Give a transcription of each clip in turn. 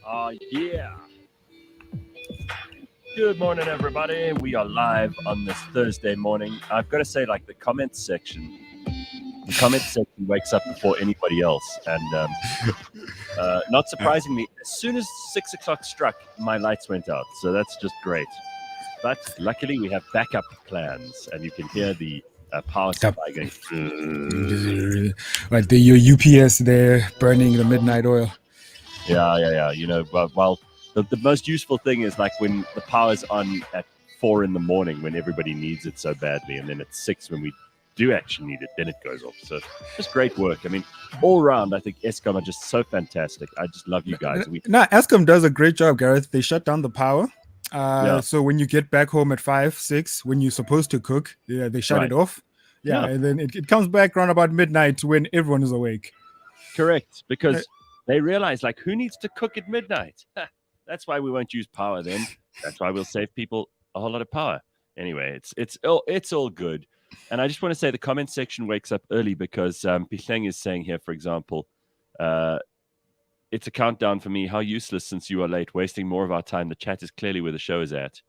Yeah. Good morning, everybody. We are live on this Thursday morning. I've got to say, like the comments section wakes up before anybody else. And not surprisingly, as soon as 6 o'clock struck, my lights went out. So that's just great. But luckily, we have backup plans, and you can hear the power supply going. Like your UPS there burning the midnight oil. Yeah. You know, well, the most useful thing is like when the power's on at 4 in the morning when everybody needs it so badly, and then at 6 when we do actually need it, then it goes off. So just great work. I mean, all around, I think Eskom are just so fantastic. I just love you guys. Eskom does a great job, Gareth. They shut down the power. So when you get back home at 5, 6, when you're supposed to cook, they shut it off. Yeah, and then it comes back around about midnight when everyone is awake. Correct, because they realize, like, who needs to cook at midnight? That's why we won't use power then. That's why we'll save people a whole lot of power. Anyway, it's all good. And I just want to say the comment section wakes up early because Pihleng is saying here, for example, it's a countdown for me. How useless since you are late, wasting more of our time. The chat is clearly where the show is at.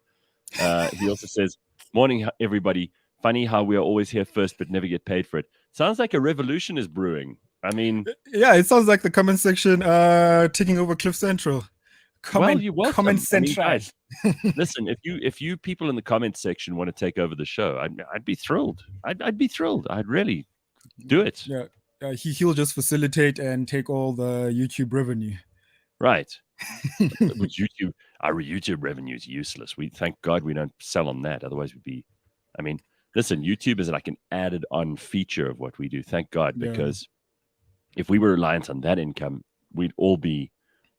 He also says, morning, everybody. Funny how we are always here first but never get paid for it. Sounds like a revolution is brewing. I mean... Yeah, it sounds like the comment section taking over Cliff Central. Comment Central. I mean, guys, listen, if you people in the comment section want to take over the show, I'd be thrilled. I'd be thrilled. I'd really do it. Yeah, he'll just facilitate and take all the YouTube revenue. Right. With YouTube, our YouTube revenue is useless. We thank God we don't sell on that. Otherwise, we'd be. I mean, listen, YouTube is like an added-on feature of what we do. Thank God, because if we were reliant on that income, we'd all be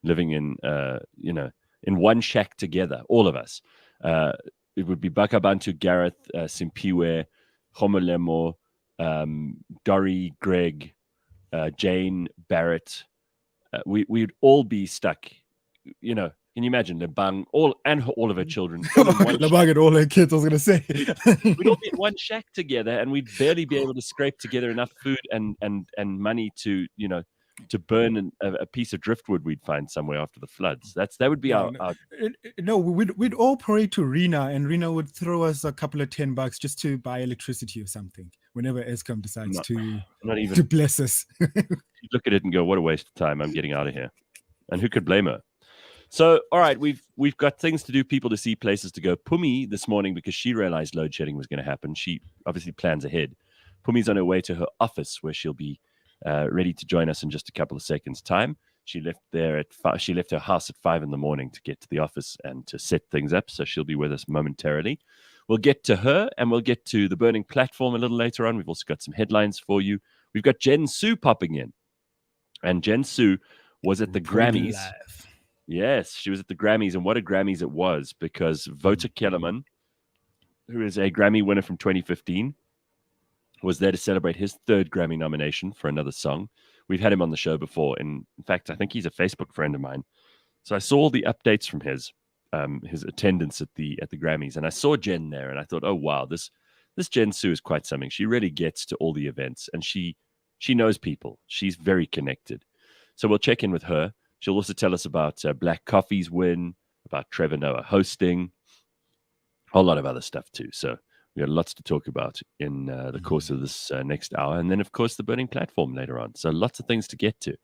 living in, in one shack together, all of us. It would be Bakh'abantu, Gareth, Simpiwe, Homolemo, Dory, Greg, Jane, Barrett. We'd all be stuck. You know, can you imagine Lebang, all of her children? Lebang and all her kids, I was going to say. We'd all be in one shack together, and we'd barely be able to scrape together enough food and money to, to burn a piece of driftwood we'd find somewhere after the floods. That would be our... No, we'd all parade to Rena, and Rena would throw us a couple of $10 just to buy electricity or something whenever Eskom decides to bless us. You look at it and go, what a waste of time. I'm getting out of here. And who could blame her? So, all right, we've got things to do, people to see, places to go. Pumi this morning, because she realized load shedding was going to happen, she obviously plans ahead. Pumi's on her way to her office where she'll be ready to join us in just a couple of seconds' time. She left her house at 5 in the morning to get to the office and to set things up, so she'll be with us momentarily. We'll get to her, and we'll get to the burning platform a little later on. We've also got some headlines for you. We've got Jen Sue popping in, and Jen Sue was at the Grammys. Live. Yes, she was at the Grammys, and what a Grammys it was, because Wouter Kellerman, who is a Grammy winner from 2015, was there to celebrate his 3rd Grammy nomination for another song. We've had him on the show before. In fact, I think he's a Facebook friend of mine. So I saw all the updates from his attendance at the Grammys, and I saw Jen there, and I thought, oh wow, this Jen Sue is quite something. She really gets to all the events, and she knows people. She's very connected. So we'll check in with her. She'll also tell us about Black Coffee's win, about Trevor Noah hosting, a whole lot of other stuff too. So we got lots to talk about in the course of this next hour. And then, of course, the burning platform later on. So lots of things to get to.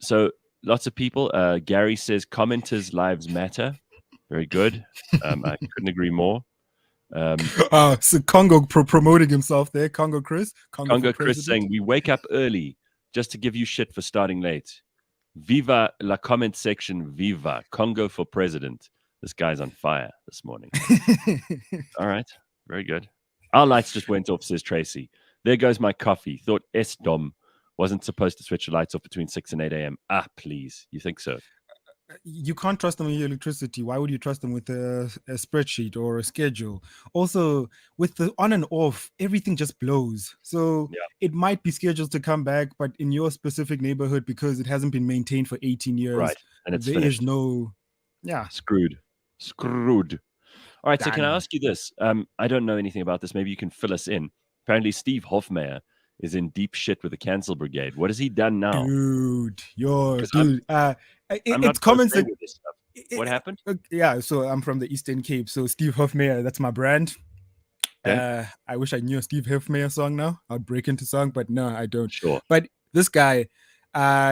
So lots of people. Gary says, commenters' lives matter. Very good. I couldn't agree more. So Congo promoting himself there. Congo Chris saying, we wake up early just to give you shit for starting late. Viva la comment section. Viva. Congo for president. This guy's on fire this morning. All right. Very good. Our lights just went off, says Tracy. There goes my coffee. Thought Eskom wasn't supposed to switch the lights off between 6 and 8 a.m. Ah, please. You think so? You can't trust them with your electricity. Why would you trust them with a spreadsheet or a schedule? Also, with the on and off, everything just blows. So it might be scheduled to come back, but in your specific neighborhood, because it hasn't been maintained for 18 years, right? And it's there finished. Is no, screwed. All right, so can I ask you this? I don't know anything about this. Maybe you can fill us in. Apparently, Steve Hofmeyr is in deep shit with the cancel brigade. What has he done now? Dude, I'm it's not comments that with this stuff. What happened? Yeah, so I'm from the Eastern Cape. So Steve Hofmeyer, that's my brand. Okay. I wish I knew a Steve Hofmeyer song now. I'd break into song, but no, I don't. Sure. But this guy,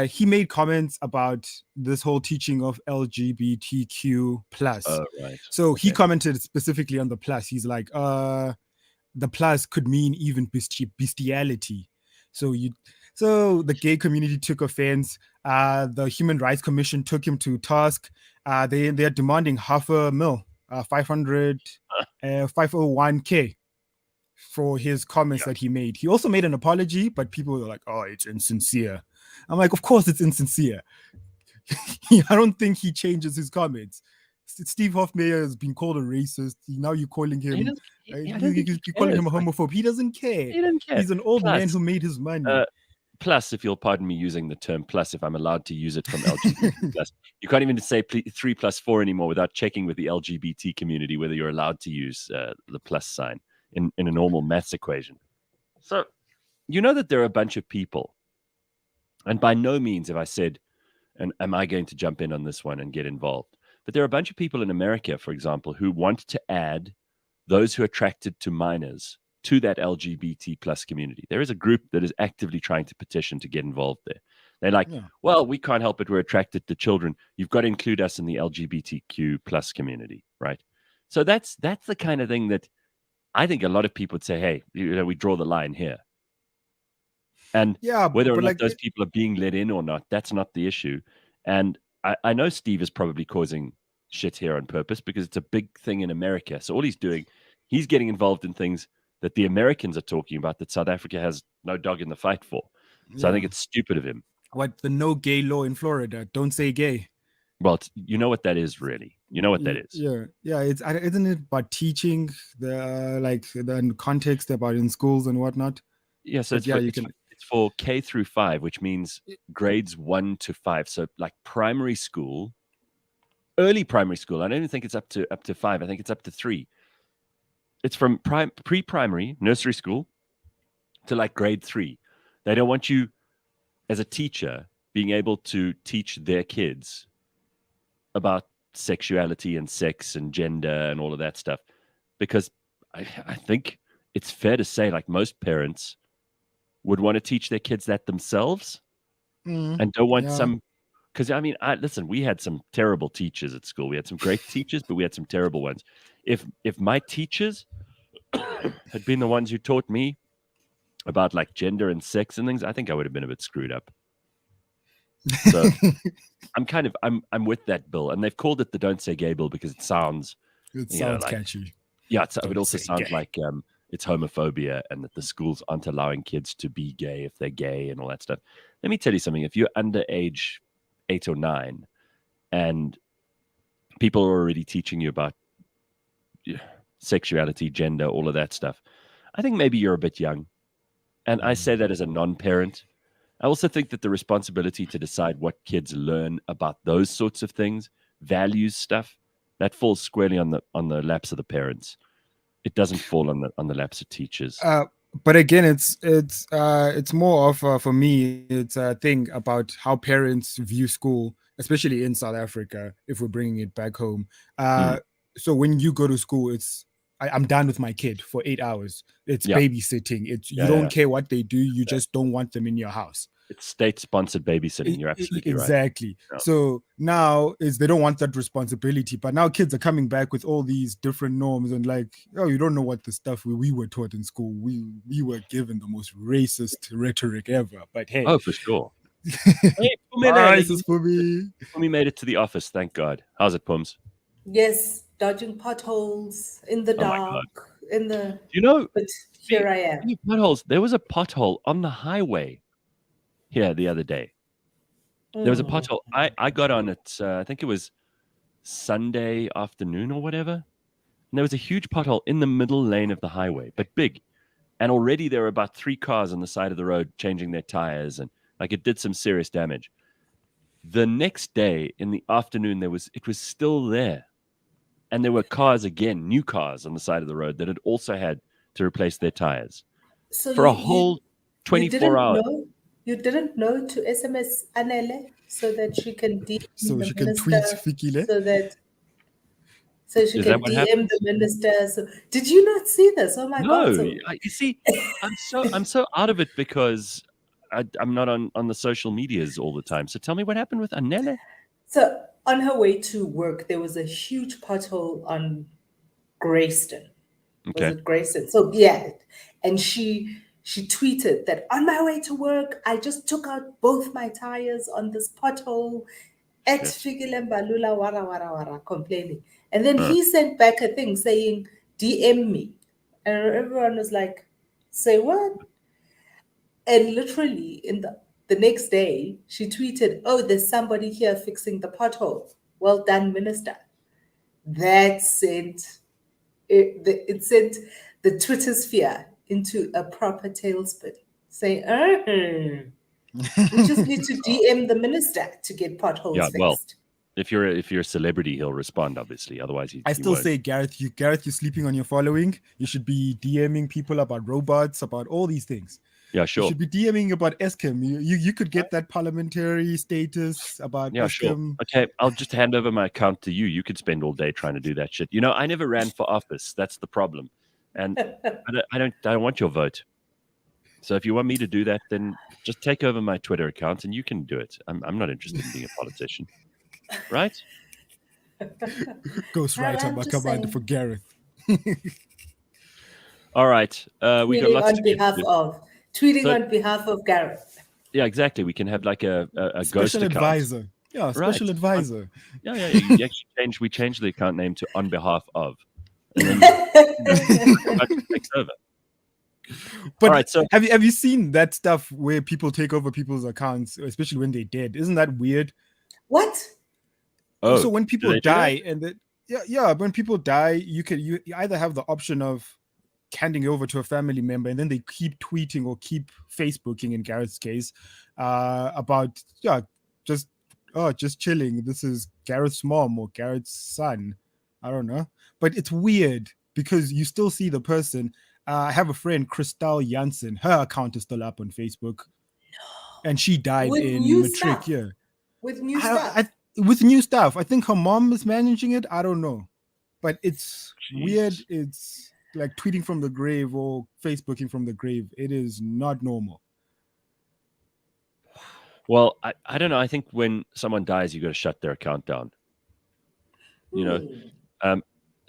he made comments about this whole teaching of LGBTQ plus. Oh, right. So he commented specifically on the plus. He's like, the plus could mean even bestiality. So the gay community took offense. The Human Rights Commission took him to task. They're demanding $500,000, 501K for his comments that he made. He also made an apology, but people were like, "Oh, it's insincere." I'm like, "Of course it's insincere." I don't think he changes his comments. Steve Hofmeyer has been called a racist. Now you're calling him you're calling him a homophobe. He doesn't care. He doesn't care. He's an old man who made his money. Plus, if you'll pardon me using the term plus, if I'm allowed to use it from LGBT plus, you can't even say 3+4 anymore without checking with the LGBT community whether you're allowed to use the plus sign in a normal maths equation. So, you know that there are a bunch of people, and by no means have I said, and am I going to jump in on this one and get involved? But there are a bunch of people in America, for example, who want to add those who are attracted to minors to that LGBT plus community. There is a group that is actively trying to petition to get involved there. They're like, well, we can't help it. We're attracted to children. You've got to include us in the LGBTQ plus community, right? So that's the kind of thing that I think a lot of people would say, hey, we draw the line here. And whether or not those people are being let in or not, that's not the issue. And I know Steve is probably causing shit here on purpose because it's a big thing in America. So all he's doing, he's getting involved in things that the Americans are talking about that South Africa has no dog in the fight for. So I think it's stupid of him. What, the no gay law in Florida? Don't say gay. Well, you know what that is, really. You know what that is. Yeah. Isn't it about teaching the context about in schools and whatnot? Yeah. So it's for K through 5, which means grades 1 to 5. So like primary school, early primary school. I don't even think it's up to 5. I think it's up to 3. It's from pre-primary nursery school to like grade 3. They don't want you as a teacher being able to teach their kids about sexuality and sex and gender and all of that stuff, because I think it's fair to say like most parents would want to teach their kids that themselves and don't want some, because I mean, listen, we had some terrible teachers at school. We had some great teachers, but we had some terrible ones. If my teachers had been the ones who taught me about like gender and sex and things, I think I would have been a bit screwed up. So I'm with that bill, and they've called it the "Don't Say Gay" bill because it sounds catchy. Yeah, it also sounds like it's homophobia, and that the schools aren't allowing kids to be gay if they're gay and all that stuff. Let me tell you something: if you're under age 8 or 9, and people are already teaching you about sexuality, gender, all of that stuff, I think maybe you're a bit young. And I say that as a non-parent. I also think that the responsibility to decide what kids learn about those sorts of things, values stuff, that falls squarely on the laps of the parents. It doesn't fall on the laps of teachers. But again, it's more of for me, it's a thing about how parents view school, especially in South Africa. If we're bringing it back home, so when you go to school, I'm done with my kid for 8 hours. It's babysitting. You don't care what they do. You just don't want them in your house. It's state-sponsored babysitting. You're absolutely right. Exactly. Yeah. So now they don't want that responsibility. But now kids are coming back with all these different norms and like, oh, you don't know what the stuff we were taught in school. We were given the most racist rhetoric ever. But hey. Oh, for sure. Hey, Pumi made it to the office. Thank God. How's it, Pums? Yes, dodging potholes in the dark. But here I am. Potholes. There was a pothole on the highway here the other day. There was a pothole. I got on it, I think it was Sunday afternoon or whatever. And there was a huge pothole in the middle lane of the highway, but big. And already there were about 3 cars on the side of the road changing their tires, and like it did some serious damage. The next day in the afternoon, it was still there. And there were cars again, new cars on the side of the road that had also had to replace their tires. So for a whole 24 hours. You didn't know to SMS Anele so that she can DM so the she can minister, tweet Fikile. So she can DM the minister. So did you not see this? Oh my God! No, you see, I'm so out of it because I'm not on the social medias all the time. So tell me what happened with Anele. So on her way to work, there was a huge pothole on Grayston. Okay. Was it Grayston? So yeah, and she tweeted that on my way to work, I just took out both my tires on this pothole. At Fikile Mbalula wara wara wara complaining, and then he sent back a thing saying DM me, and everyone was like, "Say what?" And literally in the next day, she tweeted, "Oh, there's somebody here fixing the pothole. Well done, Minister." That sent it sent the Twitter sphere into a proper tailspin, saying, we just need to DM the minister to get potholes fixed. Well, if you're a celebrity, he'll respond, obviously. Otherwise, he still won't. say, Gareth, you're sleeping on your following. You should be DMing people about robots, about all these things. Yeah, sure. You should be DMing about Eskom. You could get that parliamentary status about Eskom. Sure. Okay, I'll just hand over my account to you. You could spend all day trying to do that shit. I never ran for office. That's the problem, and I don't want your vote. So if you want me to do that, then just take over my Twitter account and you can do it. I'm not interested in being a politician, right? Ghostwriter Bakh'abantu for Gareth. All right, we got lots tweeting on behalf of Gareth. Yeah, exactly. We can have like a special ghost advisor. Account. Yeah, special advisor. Yeah. You actually we changed the account name to on behalf of. And then takes over. But right, so have you seen that stuff where people take over people's accounts, especially when they're dead? Isn't that weird? What? Oh, so when people die when people die, you either have the option of handing over to a family member, and then they keep tweeting or keep Facebooking in Gareth's case about just chilling. This is Gareth's mom or Gareth's son. I don't know, but it's weird because you still see the person. I have a friend, Christelle Janssen. Her account is still up on Facebook, and she died in Matric. Yeah, with new stuff. With new stuff. I think her mom is managing it. I don't know, but it's weird. It's like tweeting from the grave or Facebooking from the grave. It is not normal. Well, I don't know. I think when someone dies, you got to shut their account down.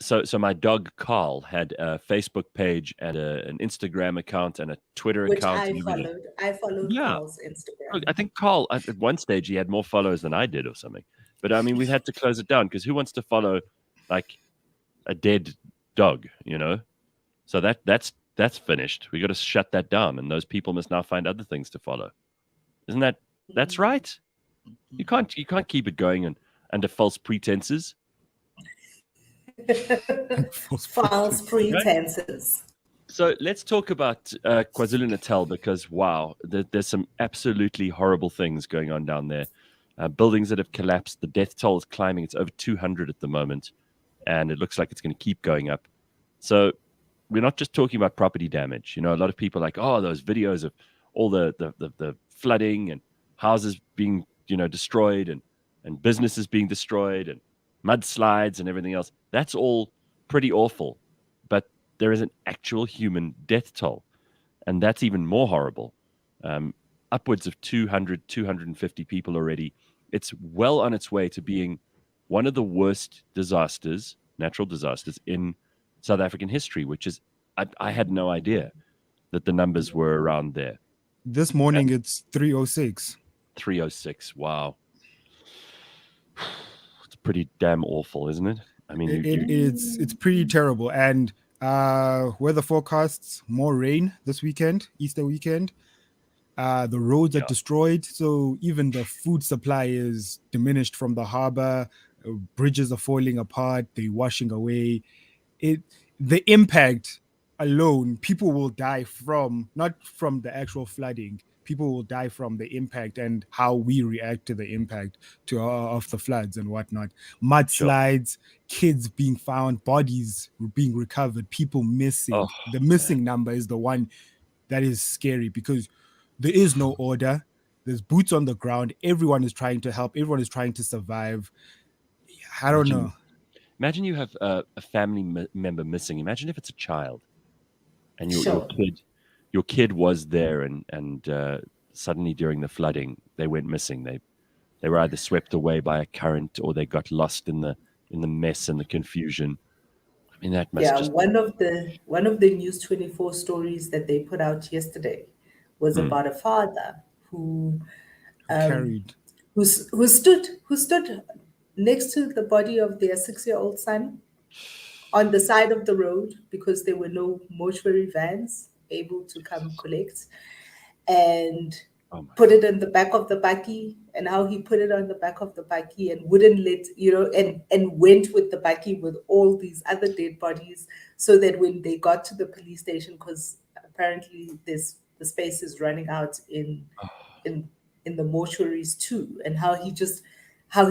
So my dog Carl had a Facebook page and an Instagram account and a Twitter account. I followed Carl's Instagram. I think Carl, at one stage, he had more followers than I did or something. But I mean, we had to close it down because who wants to follow like a dead dog, So that's finished. We got to shut that down, and those people must now find other things to follow. Isn't that's right? You can't keep it going under false pretenses. False pretenses. So let's talk about KwaZulu-Natal because, wow, there's some absolutely horrible things going on down there. Buildings that have collapsed. The death toll is climbing. It's over 200 at the moment, and it looks like it's going to keep going up. So we're not just talking about property damage. A lot of people are like, oh, those videos of all the flooding and houses being, destroyed and businesses being destroyed and mudslides and everything else. That's all pretty awful, but there is an actual human death toll, and that's even more horrible. Upwards of 250 people already. It's well on its way to being one of the worst natural disasters in South African history, which is, I had no idea that the numbers were around there. This morning it's 306. 306, wow. Pretty damn awful, isn't it? I mean, it's pretty terrible. And weather forecasts more rain this weekend, Easter weekend. The roads are destroyed, so even the food supply is diminished from the harbor. Bridges are falling apart; they're washing away. The impact alone, people will die from, not from the actual flooding. People will die from the impact and how we react to the impact of the floods and whatnot. Mudslides, kids being found, bodies being recovered, people missing. The missing number is the one that is scary because there is no order. There's boots on the ground. Everyone is trying to help. Everyone is trying to survive. I don't know. Imagine you have a family member missing. Imagine if it's a child, and Sure. your kid was there, and suddenly during the flooding they went missing. They were either swept away by a current or they got lost in the mess and the confusion. I mean, that must Yeah, just one of the News 24 stories that they put out yesterday was about a father who Carried. who stood next to the body of their 6-year-old son on the side of the road because there were no mortuary vans able to come collect, and oh my put it in the back of the bakkie, and how he put it on the back of the bakkie and wouldn't let, and went with the bakkie with all these other dead bodies, so that when they got to the police station, because apparently the space is running out in the mortuaries too, and how he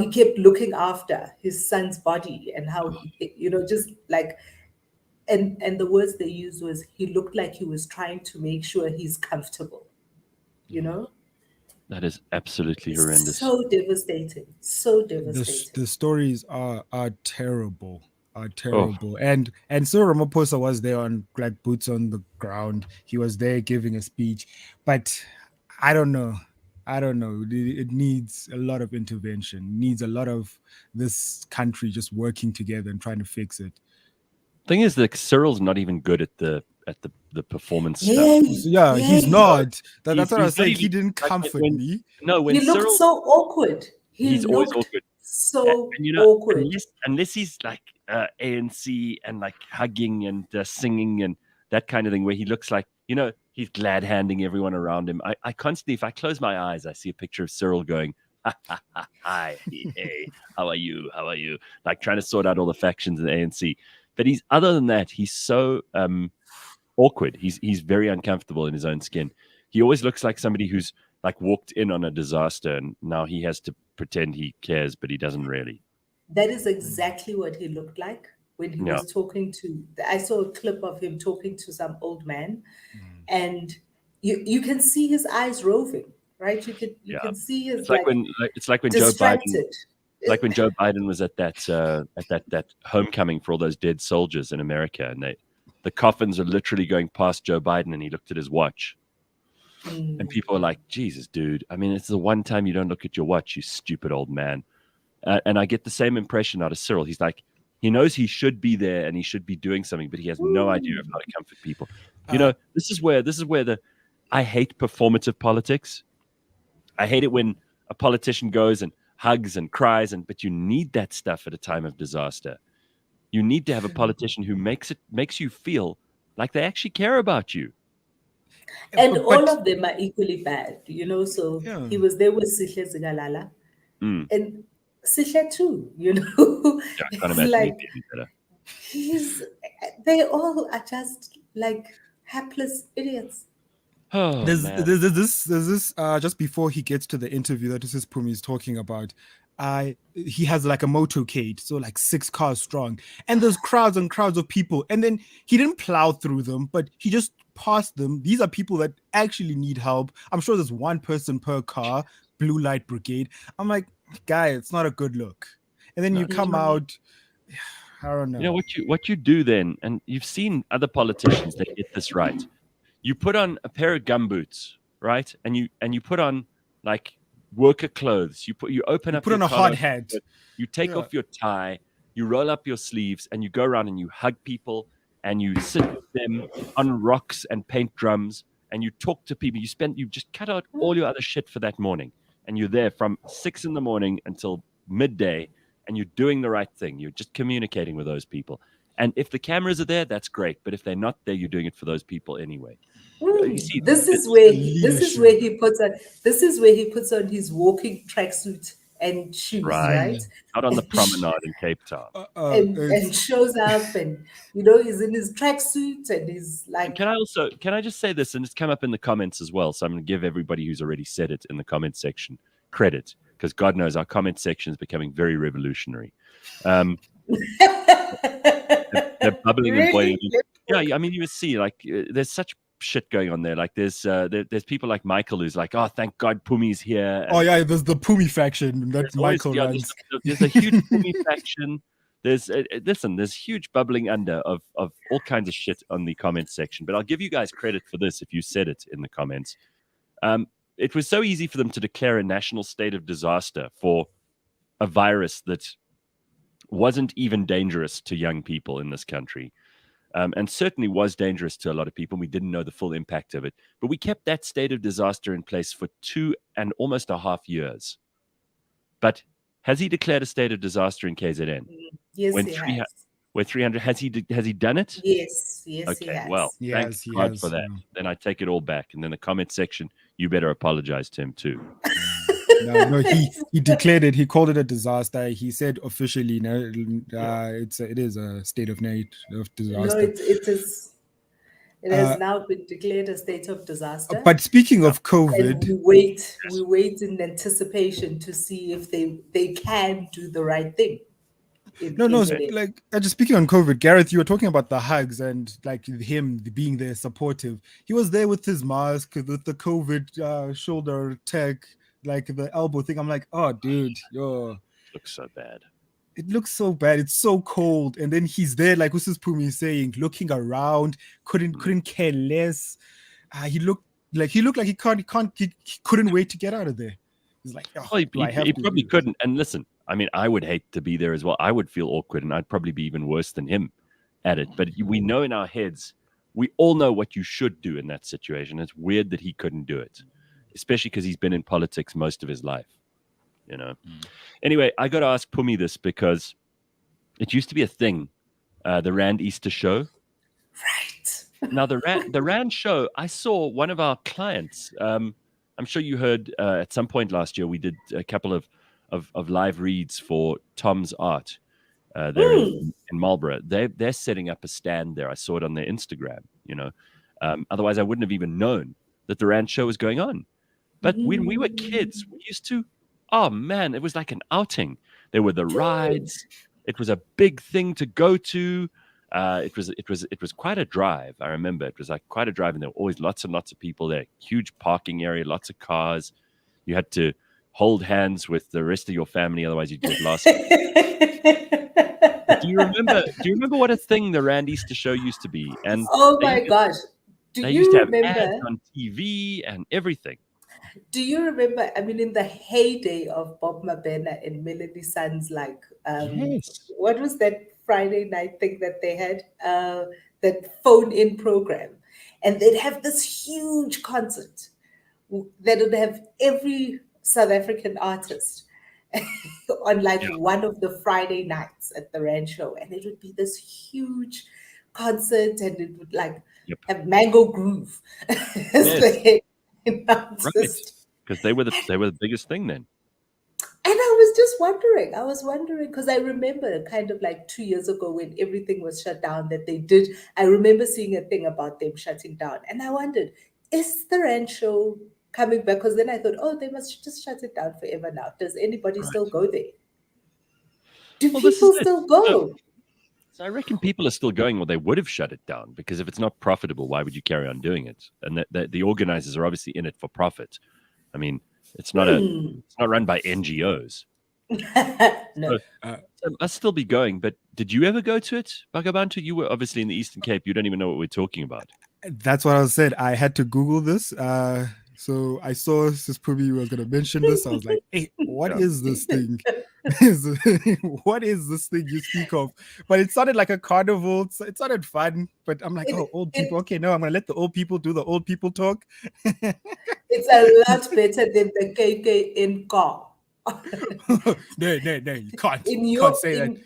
kept looking after his son's body, and how just like, and the words they used was, he looked like he was trying to make sure he's comfortable, you know. That is absolutely It's horrendous. so devastating. So devastating. The stories are terrible. Are Oh, terrible. And Cyril Ramaphosa was there on like boots on the ground. He was there giving a speech. But I don't know. It needs a lot of intervention. It needs a lot of this country just working together and trying to fix it. thing is that Cyril's not even good at the performance stuff. He's not. That's what I was saying. really- He didn't like, comfort when- me. No, when He looked Cyril, so awkward. he's always looked awkward. so And awkward. unless he's like ANC and like hugging and singing and that kind of thing, where he looks like, he's glad handing everyone around him. I constantly, if I close my eyes, I see a picture of Cyril going, hi, hey, how are you? Like trying to sort out all the factions in the ANC. But other than that, he's so awkward. He's very uncomfortable in his own skin. He always looks like somebody who's like walked in on a disaster and now he has to pretend he cares, but he doesn't really. That is exactly what he looked like when he was talking to. I saw a clip of him talking to some old man, and you can see his eyes roving, right? You can see his It's like when Joe Biden. distracted. Like when Joe Biden was at that homecoming for all those dead soldiers in America, and the coffins are literally going past Joe Biden, and he looked at his watch, and people are like, "Jesus, dude! I mean, it's the one time you don't look at your watch, you stupid old man." And I get the same impression out of Cyril. He's like, he knows he should be there and he should be doing something, but he has no idea of how to comfort people. This is where I hate performative politics. I hate it when a politician goes and hugs and cries, but you need that stuff at a time of disaster. You need to have a politician who makes you feel like they actually care about you. And all of them are equally bad, So Yeah. he was there with Sihle Zigalala, and Sihle too, Yeah, I can't It's imagine like he'd be any better. they all are just like hapless idiots. Oh, There's man. this just before he gets to the interview that Mrs. Pumi is talking about. He has like a motorcade, so like 6 cars strong, and there's crowds and crowds of people, and then he didn't plow through them, but he just passed them. These are people that actually need help. I'm sure there's one person per car, blue light brigade. I'm like, guy, it's not a good look. And then you come out, I don't know. What you do then, and you've seen other politicians that get this right. You put on a pair of gumboots, right? And you put on like worker clothes. You open up. Put on a hard hat. You take off your tie. You roll up your sleeves, and you go around and you hug people, and you sit with them on rocks and paint drums, and you talk to people. You just cut out all your other shit for that morning, and you're there from 6 a.m. until midday, and you're doing the right thing. You're just communicating with those people. And if the cameras are there, that's great. But if they're not there, you're doing it for those people anyway. You see, This is where he puts on his walking tracksuit and shoes, right? Out on the promenade in Cape Town. And shows up, and he's in his tracksuit and he's like. Can I just say this, and it's come up in the comments as well. So I'm going to give everybody who's already said it in the comment section credit, because God knows our comment section is becoming very revolutionary. They're bubbling and boiling. Yeah, I mean, you would see like there's such shit going on there. Like there's people like Michael who's like, oh, thank God Pumi's here. Oh yeah, there's the Pumi faction that Michael always, runs. There's a huge Pumi faction. There's there's huge bubbling under of all kinds of shit on the comments section. But I'll give you guys credit for this if you said it in the comments. It was so easy for them to declare a national state of disaster for a virus that wasn't even dangerous to young people in this country. And certainly was dangerous to a lot of people. We didn't know the full impact of it. But we kept that state of disaster in place for 2 and almost a half years. But has he declared a state of disaster in KZN? Yes, he has. Where 300, has he done it? Yes, okay, he has. Well, thank God for that. Then I take it all back. And then the comment section, you better apologize to him too. No, he declared it. He called it a disaster. He said officially, no, it is a state of disaster. No, it has now been declared a state of disaster. But speaking of COVID, and we wait in anticipation to see if they can do the right thing. Like just speaking on COVID, Gareth, you were talking about the hugs and like him being there supportive. He was there with his mask, with the COVID shoulder tag, like the elbow thing. I'm like, oh, dude, yo, looks so bad. It looks so bad. It's so cold, and then he's there, like what's this Pumi saying, looking around, couldn't care less. He looked like he couldn't wait to get out of there. He's like, oh, well, he probably couldn't. And listen, I mean, I would hate to be there as well. I would feel awkward, and I'd probably be even worse than him at it. But we know in our heads, we all know what you should do in that situation. It's weird that he couldn't do it, especially because he's been in politics most of his life. Anyway, I got to ask Pumi this because it used to be a thing, the Rand Easter show. Right. Now, the Rand show, I saw one of our clients. I'm sure you heard at some point last year, we did a couple of live reads for Tom's Art there in Marlborough. They're setting up a stand there. I saw it on their Instagram, Otherwise, I wouldn't have even known that the Rand show was going on. But when we were kids, we used to, oh man, it was like an outing. There were the rides. It was a big thing to go to. It was quite a drive. I remember it was like quite a drive, and there were always lots and lots of people there. Huge parking area, lots of cars. You had to hold hands with the rest of your family, otherwise you'd get lost. Do you remember what a thing the Rand Easter show used to be? And oh my gosh, they used to have ads on TV and everything. Do you remember? I mean, in the heyday of Bob Mabena and Melanie Sands, like yes. What was that Friday night thing that they had? That phone-in program, and they'd have this huge concert that would have every South African artist on one of the Friday nights at the Rand show, and it would be this huge concert, and it would have Mango Groove. Yes. Right, because they were the biggest thing then. And I was wondering because I remember kind of like 2 years ago when everything was shut down that they did. I remember seeing a thing about them shutting down, and I wondered, is the Rand show coming back? Because then I thought, oh, they must just shut it down forever now. Does anybody still go there? Do people still go? So I reckon people are still going, or they would have shut it down, because if it's not profitable, why would you carry on doing it? And the organizers are obviously in it for profit. I mean, it's not run by NGOs. No. So I'll still be going. But did you ever go to it, Bakh'abantu? You were obviously in the Eastern Cape. You don't even know what we're talking about. That's what I said. I had to Google this. So I saw Sis Pumi was going to mention this. I was like, hey, what is this thing? What is this thing you speak of? But it sounded like a carnival. It sounded fun. But I'm like, old people. Okay, no, I'm going to let the old people do the old people talk. It's a lot better than the KK in car. No, you can't. You can't say that.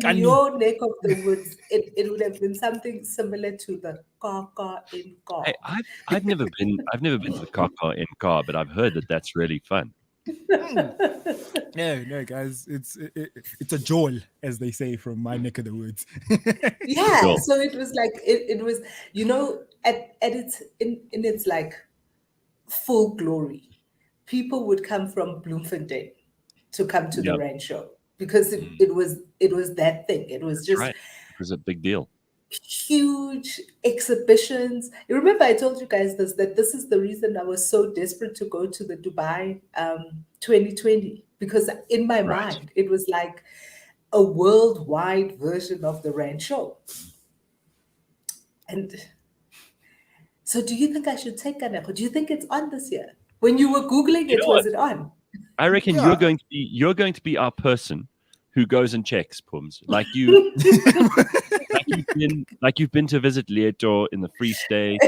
In your neck of the woods, it would have been something similar to the car in car. Hey, I've never been to the car in car, but I've heard that that's really fun. No, guys, it's a jol, as they say from my neck of the woods. Yeah, cool. So it was like it was, at its in its like full glory. People would come from Bloemfontein to come to the Rand show because it was that thing. It was just right. It was a big deal. huge exhibitions. You remember I told you guys that this is the reason I was so desperate to go to the Dubai 2020, because in my Right. mind it was like a worldwide version of the Rand show. And so do you think I should take Kaneko? Do you think it's on this year? When you were Googling You it, know was what? it on? I reckon Yeah. you're going to be our person who goes and checks, Pums. Like you've been to visit Lieto in the Free State.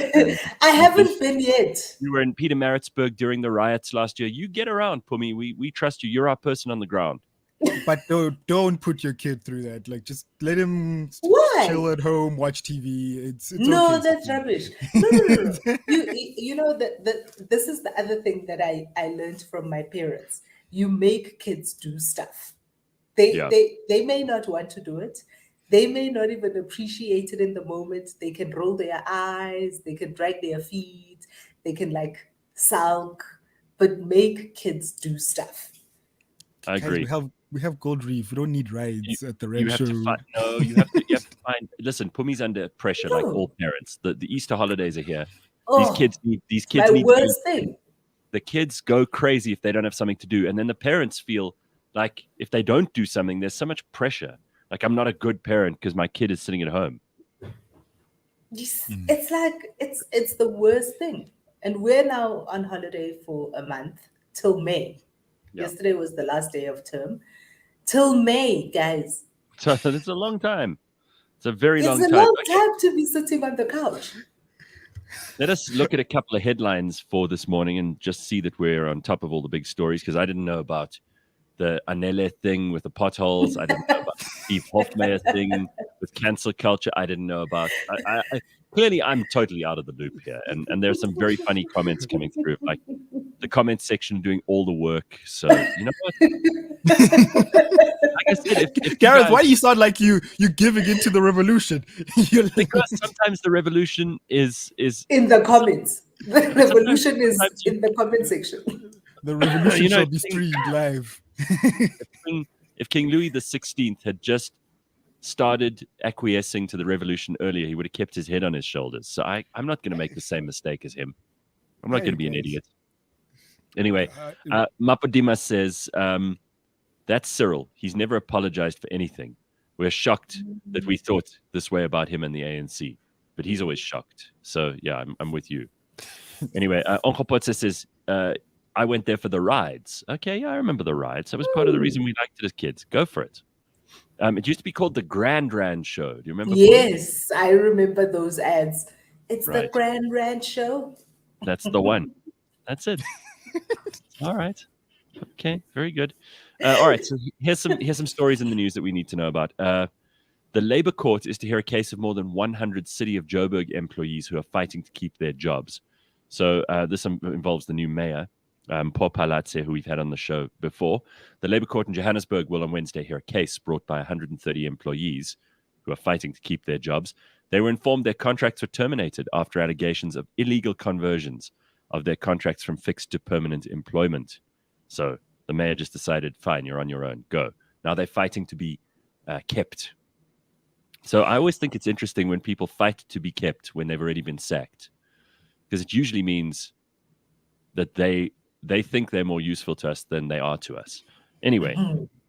I haven't been yet. You were in Pietermaritzburg during the riots last year. You get around, Pummy. We trust you. You're our person on the ground. But don't put your kid through that. Like, just let him Why? chill at home, watch TV. It's No, okay, that's Sophie. rubbish. No. You know this is the other thing that I learned from my parents. You make kids do stuff. They may not want to do it. They may not even appreciate it in the moment. They can roll their eyes. They can drag their feet. They can like sulk, but make kids do stuff. I Guys, agree. we have Gold Reef. We don't need rides at the You Red have Show. to find. No, you have to find. Listen, Pummy's under pressure, like No. all parents. The Easter holidays are here. Oh, These kids my need worst thing. The kids go crazy if they don't have something to do, and then the parents feel like if they don't do something, there's so much pressure. Like, I'm not a good parent because my kid is sitting at home. It's like it's the worst thing. And we're now on holiday for a month till May. Yeah. Yesterday was the last day of term. Till May, guys. So it's a long time. It's a very long It's a time. long Okay. time to be sitting on the couch. Let us look at a couple of headlines for this morning and just see that we're on top of all the big stories, because I didn't know about the Anele thing with the potholes. I didn't know about the Steve Hofmeyer thing with cancel culture. I didn't know about. Clearly, I'm totally out of the loop here, and there's some very funny comments coming through, like the comment section doing all the work. So you know what? Like I said, if Gareth, why do you sound like you're giving into the revolution? Because sometimes the revolution is in the comments. The revolution is in the comment section. The revolution shall be King- streamed live. if King Louis XVI had just started acquiescing to the revolution earlier, he would have kept his head on his shoulders. So I'm not going to make the same mistake as him. I'm not going to be an idiot. Anyway, Mapodima says, that's Cyril. He's never apologized for anything. We're shocked that we thought this way about him and the ANC, but he's always shocked. So yeah, I'm with you. Anyway, Uncle Potsa says, I went there for the rides. Okay, yeah, I remember the rides. That was part of the reason we liked it as kids. Go for it. It used to be called the Grand Rand Show. Do you remember? Yes, I remember those ads. It's the Right. Grand Rand Show. That's the one. That's it. All right. Okay, very good. All right, so here's some stories in the news that we need to know about. The Labour Court is to hear a case of more than 100 City of Joburg employees who are fighting to keep their jobs. So this involves the new mayor, Paul Palatse, who we've had on the show before. The Labour Court in Johannesburg will on Wednesday hear a case brought by 130 employees who are fighting to keep their jobs. They were informed their contracts were terminated after allegations of illegal conversions of their contracts from fixed to permanent employment. So the mayor just decided, fine, you're on your own, go. Now they're fighting to be kept. So I always think it's interesting when people fight to be kept when they've already been sacked, because it usually means that they think they're more useful to us than they are to us. Anyway,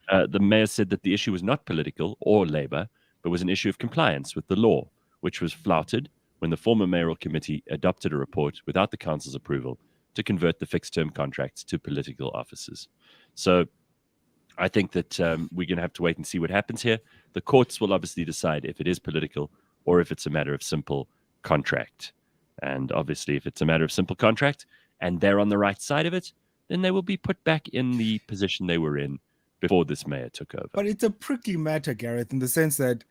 the mayor said that the issue was not political or labor, but was an issue of compliance with the law, which was flouted when the former mayoral committee adopted a report without the council's approval to convert the fixed-term contracts to political offices. So I think that we're going to have to wait and see what happens here. The courts will obviously decide if it is political or if it's a matter of simple contract. And obviously, if it's a matter of simple contract and they're on the right side of it, then they will be put back in the position they were in before this mayor took over. But it's a prickly matter, Gareth, in the sense that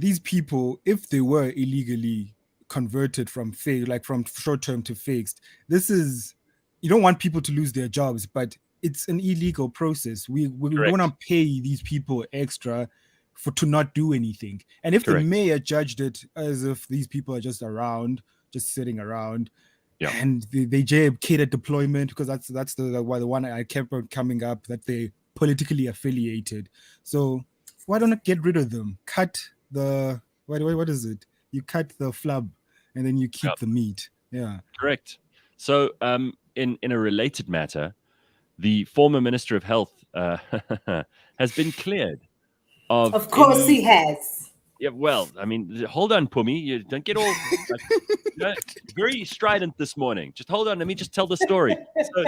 these people, if they were illegally converted from from short-term to fixed, you don't want people to lose their jobs, but it's an illegal process. We don't want to pay these people extra to not do anything. And if the mayor judged it as if these people are just sitting around, and they JFK'd deployment, because that's the one I kept on coming up, that they politically affiliated. So why don't I get rid of them? Cut the What is it? You cut the flub and then you keep Yep. the meat. Yeah. Correct. So, in a related matter, the former Minister of Health has been cleared of Of course any. he has. Yeah, well, I mean, hold on, Pumi. You don't get all very strident this morning. Just hold on. Let me just tell the story. So,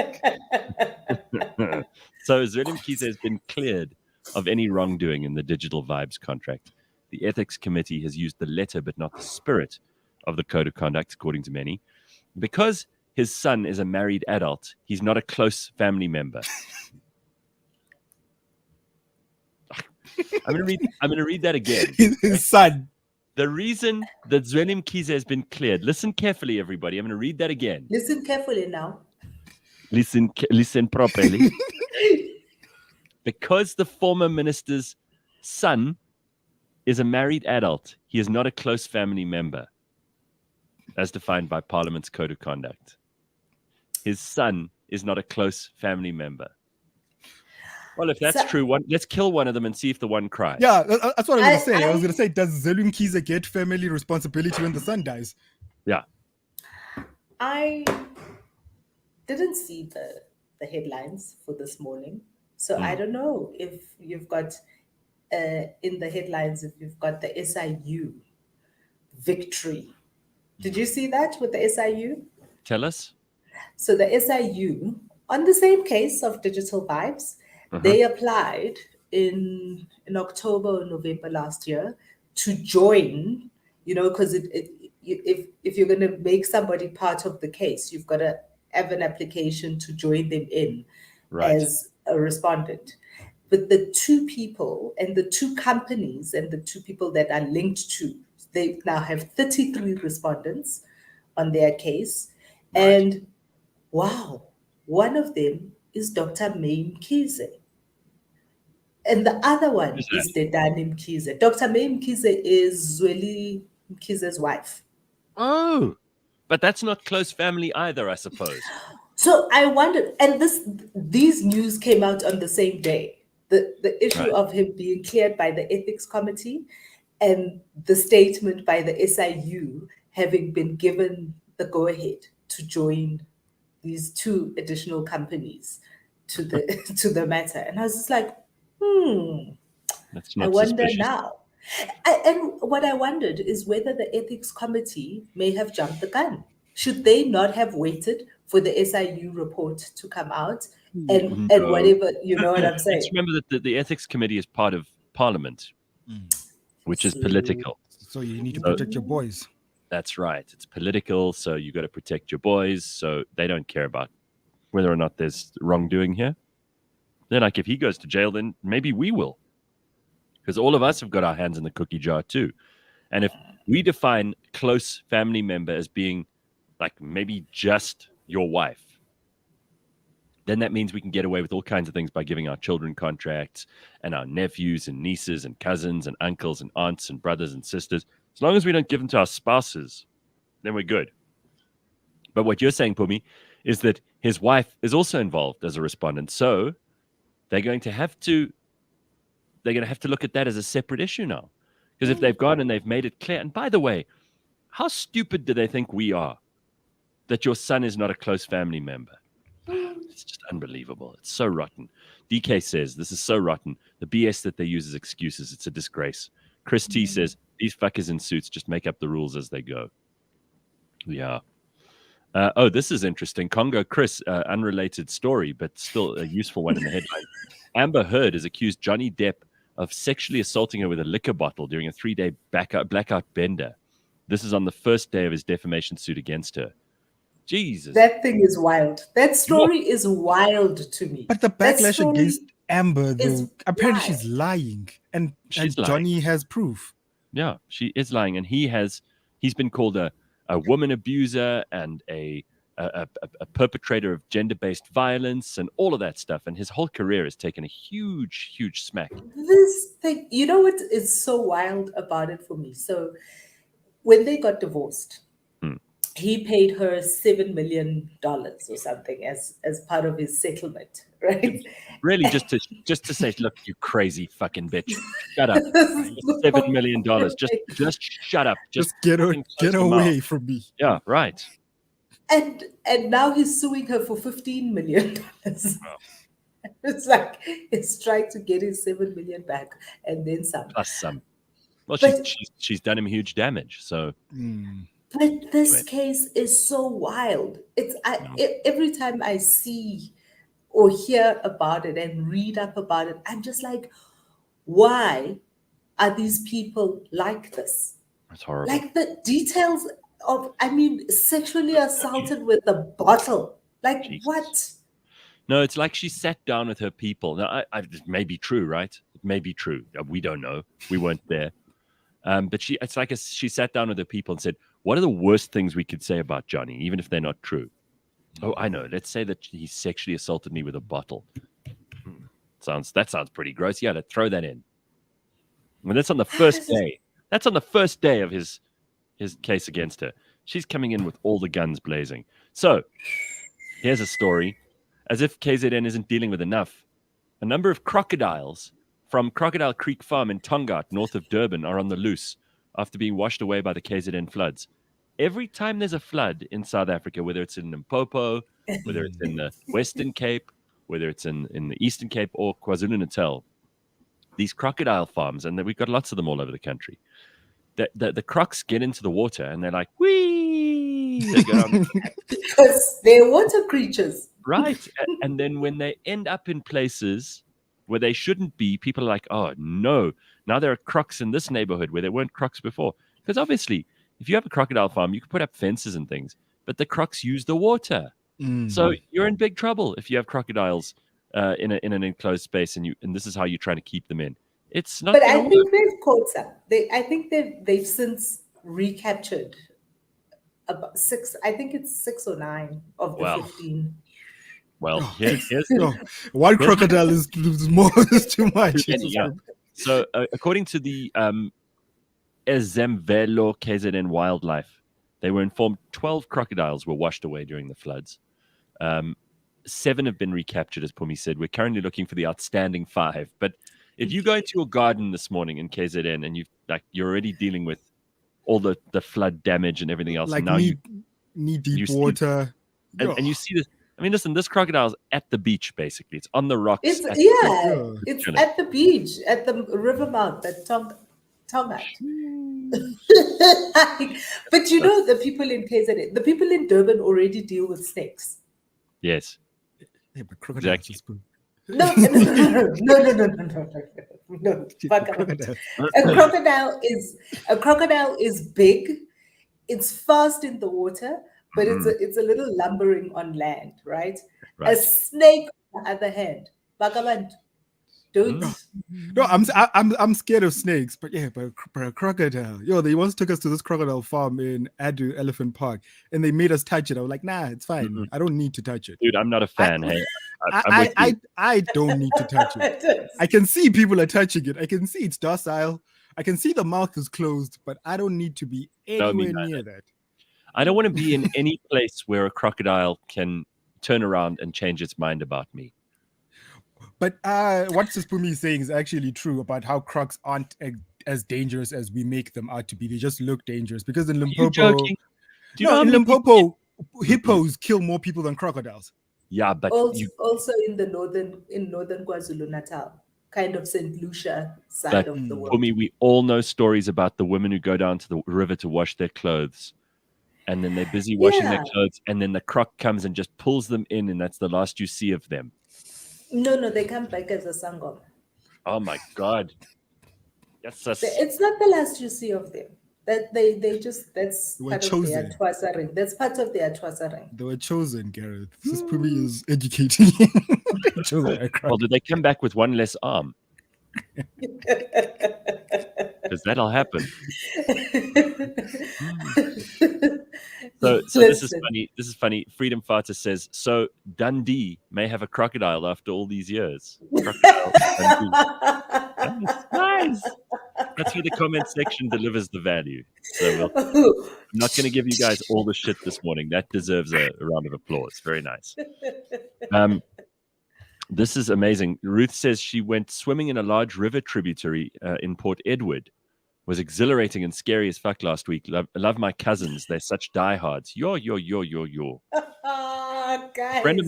so Zweli Mkhize has been cleared of any wrongdoing in the Digital Vibes contract. The Ethics Committee has used the letter but not the spirit of the Code of Conduct, according to many. Because his son is a married adult, he's not a close family member. I'm going to read that again. His son. The reason that Zweli Mkhize has been cleared, listen carefully, everybody. I'm going to read that again. Listen carefully now. Listen properly. Because the former minister's son is a married adult, he is not a close family member, as defined by Parliament's Code of Conduct. His son is not a close family member. Well, if that's true, let's kill one of them and see if the one cries. Yeah, that's what I was going to say. I was going to say, does Zweli Mkhize get family responsibility when the son dies? Yeah. I didn't see the headlines for this morning. So I don't know if you've got in the headlines, if you've got the SIU victory. Did you see that with the SIU? Tell us. So the SIU, on the same case of Digital Vibes, they applied in October or November last year to join, because if you're going to make somebody part of the case, you've got to have an application to join them in as a respondent. But the two people and the two companies and the two people that are linked to, they now have 33 respondents on their case. And wow, one of them is Dr. May Mkhize. And the other one is Dedani Mkhize. Dr. May Mkhize is Zweli Mkhize's wife. Oh, but that's not close family either, I suppose. So I wondered, and these news came out on the same day. The issue of him being cleared by the ethics committee and the statement by the SIU having been given the go-ahead to join these two additional companies to the matter. And I was just like, That's not I wonder suspicious. now. And what I wondered is whether the ethics committee may have jumped the gun. Should they not have waited for the SIU report to come out and whatever, you know what I'm saying? Let's remember that the ethics committee is part of Parliament, which is political. So you need to protect your boys. That's right. It's political, so you got to protect your boys. So they don't care about whether or not there's wrongdoing here. They're like, if he goes to jail, then maybe we will. Because all of us have got our hands in the cookie jar too. And if we define close family member as being like maybe just your wife, then that means we can get away with all kinds of things by giving our children contracts and our nephews and nieces and cousins and uncles and aunts and brothers and sisters. As long as we don't give them to our spouses, then we're good. But what you're saying, Pumi, is that his wife is also involved as a respondent. So they're going to have to look at that as a separate issue now. Because if they've gone and they've made it clear, and by the way, how stupid do they think we are that your son is not a close family member? It's just unbelievable. It's so rotten. DK says, this is so rotten. The BS that they use as excuses, it's a disgrace. Chris T says, these fuckers in suits just make up the rules as they go. Yeah. This is interesting. Congo Chris, unrelated story, but still a useful one in the headline. Amber Heard has accused Johnny Depp of sexually assaulting her with a liquor bottle during a 3-day blackout bender. This is on the first day of his defamation suit against her. Jesus. That thing is wild. That story is wild to me. But the backlash against Amber, though, apparently she's lying. And Johnny has proof. Yeah, she is lying. And he's been called a woman abuser and a perpetrator of gender-based violence and all of that stuff. And his whole career has taken a huge, huge smack. This thing, you know what is so wild about it for me? So when they got divorced, he paid her $7 million or something as part of his settlement, right? Really, just to say, look, you crazy fucking bitch, shut up. $7 million. Just shut up. Just get away from me. Yeah, right. And now he's suing her for $15 million. Wow. It's like he's trying to get his $7 million back and then some. Plus some. Well, But- she's done him huge damage. So, But this case is so wild. Every time I see or hear about it and read up about it, I'm just like, why are these people like this? it's horrible. Like the details of, sexually assaulted with a bottle. Like, Jesus. what? No, it's like she sat down with her people. Now, it may be true, right? It may be true. We don't know. We weren't there. But she sat down with her people and said, what are the worst things we could say about Johnny, even if they're not true? Oh, I know. Let's say that he sexually assaulted me with a bottle. That sounds pretty gross. Yeah, let's throw that in. I mean, that's on the first day. That's on the first day of his case against her. She's coming in with all the guns blazing. So here's a story. As if KZN isn't dealing with enough, a number of crocodiles from Crocodile Creek Farm in Tongaat, north of Durban, are on the loose after being washed away by the KZN floods. Every time there's a flood in South Africa, whether it's in Limpopo, whether it's in the Western Cape, whether it's in the Eastern Cape or KwaZulu-Natal, these crocodile farms, and we've got lots of them all over the country, the crocs get into the water and they're like, whee! They go down. Because they're water creatures. Right. And then when they end up in places where they shouldn't be, people are like, oh, no. Now there are crocs in this neighborhood where there weren't crocs before. Because obviously, if you have a crocodile farm, you can put up fences and things, but the crocs use the water. So you're in big trouble if you have crocodiles in an enclosed space and this is how you're trying to keep them in. It's not. But I think they've caught some. I think they've since recaptured about 6. I think it's 6 or 9 of the 15. Well, here's one crocodile is more is too much. Yeah. So according to the Ezemvelo KZN Wildlife, they were informed 12 crocodiles were washed away during the floods. 7 have been recaptured, as Pumi said. We're currently looking for the outstanding 5. But if you go into your garden this morning in KZN and you're already dealing with all the flood damage and everything else, like and now knee deep water, and you see this. I mean, listen, this crocodile's at the beach, basically. It's on the rocks. It's at the beach, at the river mouth, at Tongaat. But you know, the people in KZN, the people in Durban already deal with snakes. Yes. Yeah, but crocodiles Exactly. No. A crocodile is big. It's fast in the water, but it's a little lumbering on land, right? A snake, on the other hand, Bakh'abantu. Don't. No, I'm scared of snakes, but a crocodile. They once took us to this crocodile farm in Adu Elephant Park, and they made us touch it. I was like, nah, it's fine. I don't need to touch it. Dude, I'm not a fan. I don't need to touch it. I can see people are touching it. I can see it's docile. I can see the mouth is closed, but I don't need to be anywhere near that. I don't want to be in any place where a crocodile can turn around and change its mind about me. But what Sispumi is saying is actually true about how crocs aren't as dangerous as we make them out to be. They just look dangerous because in Limpopo, in Limpopo, hippos kill more people than crocodiles. Yeah, but also in northern KwaZulu-Natal, kind of St. Lucia side of the world. For me, we all know stories about the women who go down to the river to wash their clothes, and then they're busy washing their clothes, and then the croc comes and just pulls them in, and that's the last you see of them. No, they come back as a sangoma. Oh my God. It's not the last you see of them. That that's part of their twasering. That's part of their twasering. They were chosen, Gareth. This Pumi is educating. Well, did they come back with one less arm? Because that'll happen. So this is funny. This is funny. Freedom Fighter says, so Dundee may have a crocodile after all these years. Crocodile Dundee. Nice. That's where the comment section delivers the value. So I'm not going to give you guys all the shit this morning. That deserves a round of applause. Very nice. This is amazing. Ruth says she went swimming in a large river tributary in Port Edward. Was exhilarating and scary as fuck last week. Love my cousins. They're such diehards. Yo. Guys. A friend of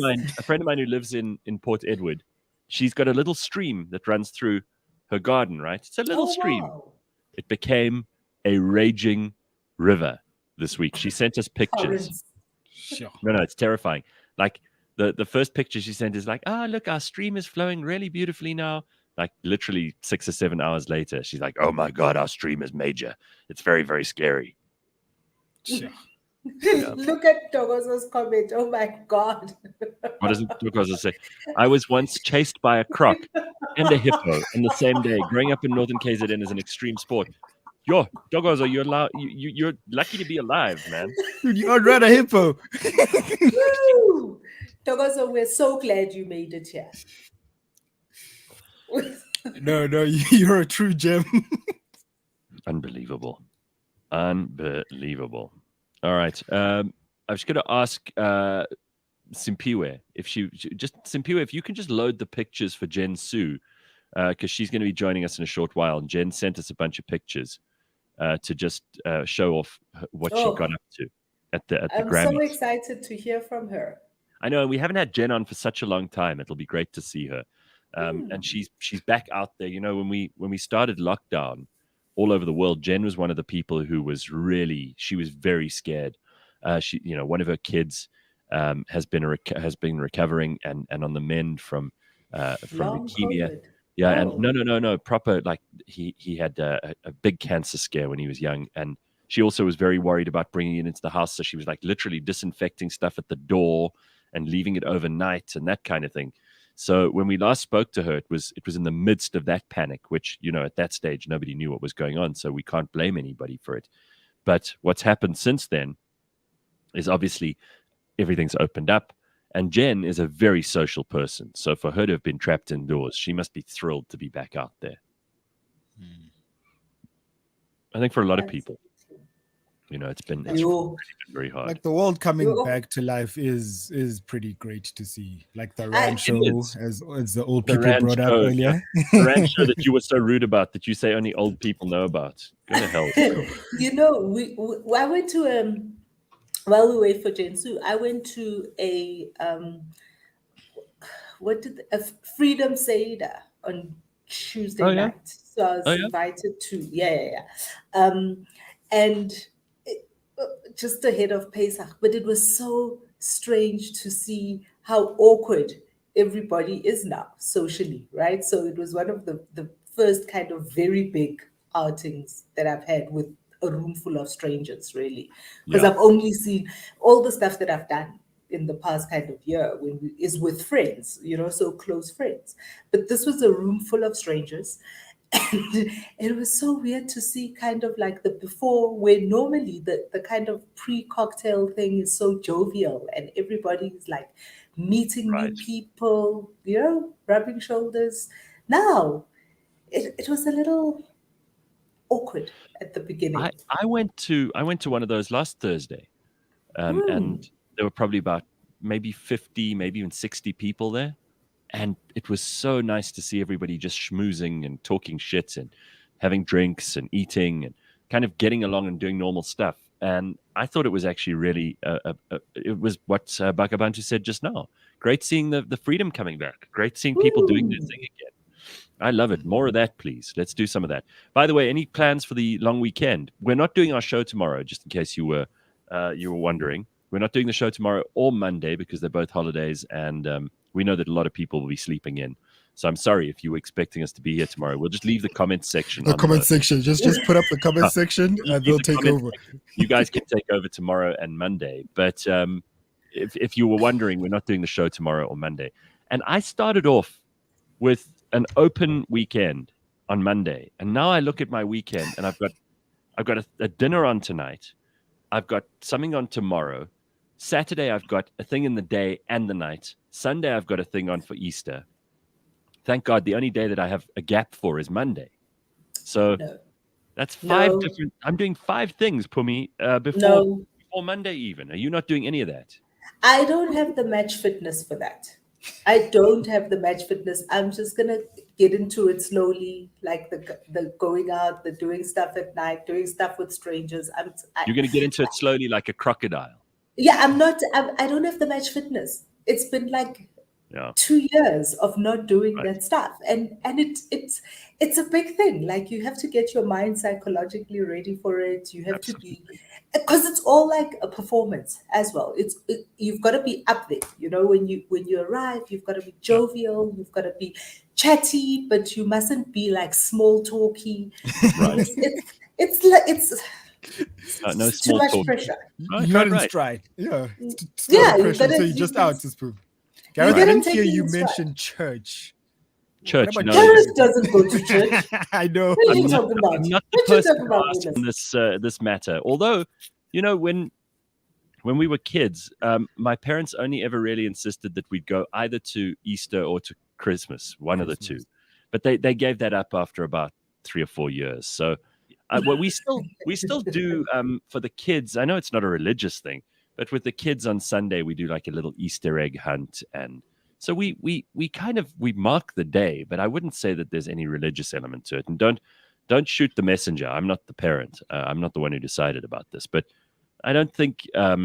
mine who lives in Port Edward, she's got a little stream that runs through her garden, right? It's a little stream. Wow. It became a raging river this week. She sent us pictures. Sure. No, it's terrifying. Like the first picture she sent is like, look, our stream is flowing really beautifully now. Like literally 6 or 7 hours later, she's like, oh my God, our stream is major. It's very, very scary. Sure. Look at Togozo's comment. Oh my God. What does Togozo say? I was once chased by a croc and a hippo in the same day. Growing up in northern KZN is an extreme sport. Yo, Togozo, you're lucky to be alive, man. Dude, you outrun a hippo. Woo! Togozo, we're so glad you made it here. No, you're a true gem. Unbelievable. All right. I was going to ask Simpiwe if Simpiwe, if you can just load the pictures for Jen Sue, because she's going to be joining us in a short while. And Jen sent us a bunch of pictures to just show off what she got up to at the Grammys. I'm so excited to hear from her. I know, and we haven't had Jen on for such a long time. It'll be great to see her. And she's back out there. You know, when we started lockdown all over the world, Jen was one of the people who was she was very scared. One of her kids has been recovering and on the mend from leukemia. COVID. Yeah, and no, proper, like he had a big cancer scare when he was young, and she also was very worried about bringing it into the house. So she was like literally disinfecting stuff at the door and leaving it overnight and that kind of thing. So when we last spoke to her, it was in the midst of that panic, which, you know, at that stage, nobody knew what was going on. So we can't blame anybody for it. But what's happened since then is obviously everything's opened up. And Jen is a very social person. So for her to have been trapped indoors, she must be thrilled to be back out there. I think for a lot of people, you know, it's been very hard. Like the world coming back to life is pretty great to see. Like the Rand show, as the old people brought up earlier. The Rand show that you were so rude about, that you say only old people know about. Go to hell. You know, I went to while we wait for Jensu, I went to a Freedom Seder on Tuesday night. So I was invited to, and just ahead of Pesach, but it was so strange to see how awkward everybody is now socially, right? So it was one of the first kind of very big outings that I've had with a room full of strangers, really, because I've only seen all the stuff that I've done in the past kind of year is with friends, you know, so close friends. But this was a room full of strangers. And it was so weird to see kind of like the before, where normally the kind of pre-cocktail thing is so jovial and everybody is like meeting new people, you know, rubbing shoulders. Now, it was a little awkward at the beginning. I went to one of those last Thursday, and there were probably about maybe 50, maybe even 60 people there. And it was so nice to see everybody just schmoozing and talking shit and having drinks and eating and kind of getting along and doing normal stuff. And I thought it was actually really, it was what Bakh'abantu said just now. Great seeing the freedom coming back. Great seeing people doing their thing again. I love it. More of that, please. Let's do some of that. By the way, any plans for the long weekend? We're not doing our show tomorrow, just in case you were wondering. We're not doing the show tomorrow or Monday because they're both holidays, and we know that a lot of people will be sleeping in. So I'm sorry if you were expecting us to be here tomorrow. We'll just leave the comment section. Section. Just put up the comment section, and they'll take over. You guys can take over tomorrow and Monday. But if you were wondering, we're not doing the show tomorrow or Monday. And I started off with an open weekend on Monday, and now I look at my weekend, and I've got a dinner on tonight. I've got something on tomorrow. Saturday, I've got a thing in the day and the night. Sunday, I've got a thing on for Easter. Thank God, the only day that I have a gap for is Monday. So That's 5 No, different. I'm doing 5 things, Pumi, before no, Monday even. Are you not doing any of that? I don't have the match fitness for that. I don't have the match fitness. I'm just gonna get into it slowly, like the going out, the doing stuff at night, doing stuff with strangers. You're going to get into it slowly like a crocodile. Yeah, I'm not. I don't have the match fitness. It's been like Yeah, 2 years of not doing right. that stuff, and it's a big thing. Like you have to get your mind psychologically ready for it. You have to Absolutely. be, because it's all like a performance as well. You've got to be up there. When you arrive, you've got to be Yeah. jovial. You've got to be chatty, but you mustn't be like small talky. Right. Because it's like No it's too small much talk. pressure. Right, You're not in right. stride. Yeah. It's a Yeah, lot of you pressure. gotta So you're just you, out to spoon. Gareth, gotta I didn't take hear it you in stride. mention church. Church. What No, about Gareth doesn't go to church. I know. What are I'm you not. talking about? I'm not the What you person talking to about, ask Venus? on this matter. Although, when we were kids, my parents only ever really insisted that we'd go either to Easter or to Christmas, one of the two. Christmas. But they gave that up after about 3 or 4 years. So, well, we still do for the kids. I know it's not a religious thing, but with the kids on Sunday, we do like a little Easter egg hunt, and so we mark the day. But I wouldn't say that there's any religious element to it. And don't shoot the messenger. I'm not the parent. I'm not the one who decided about this. But I don't think, I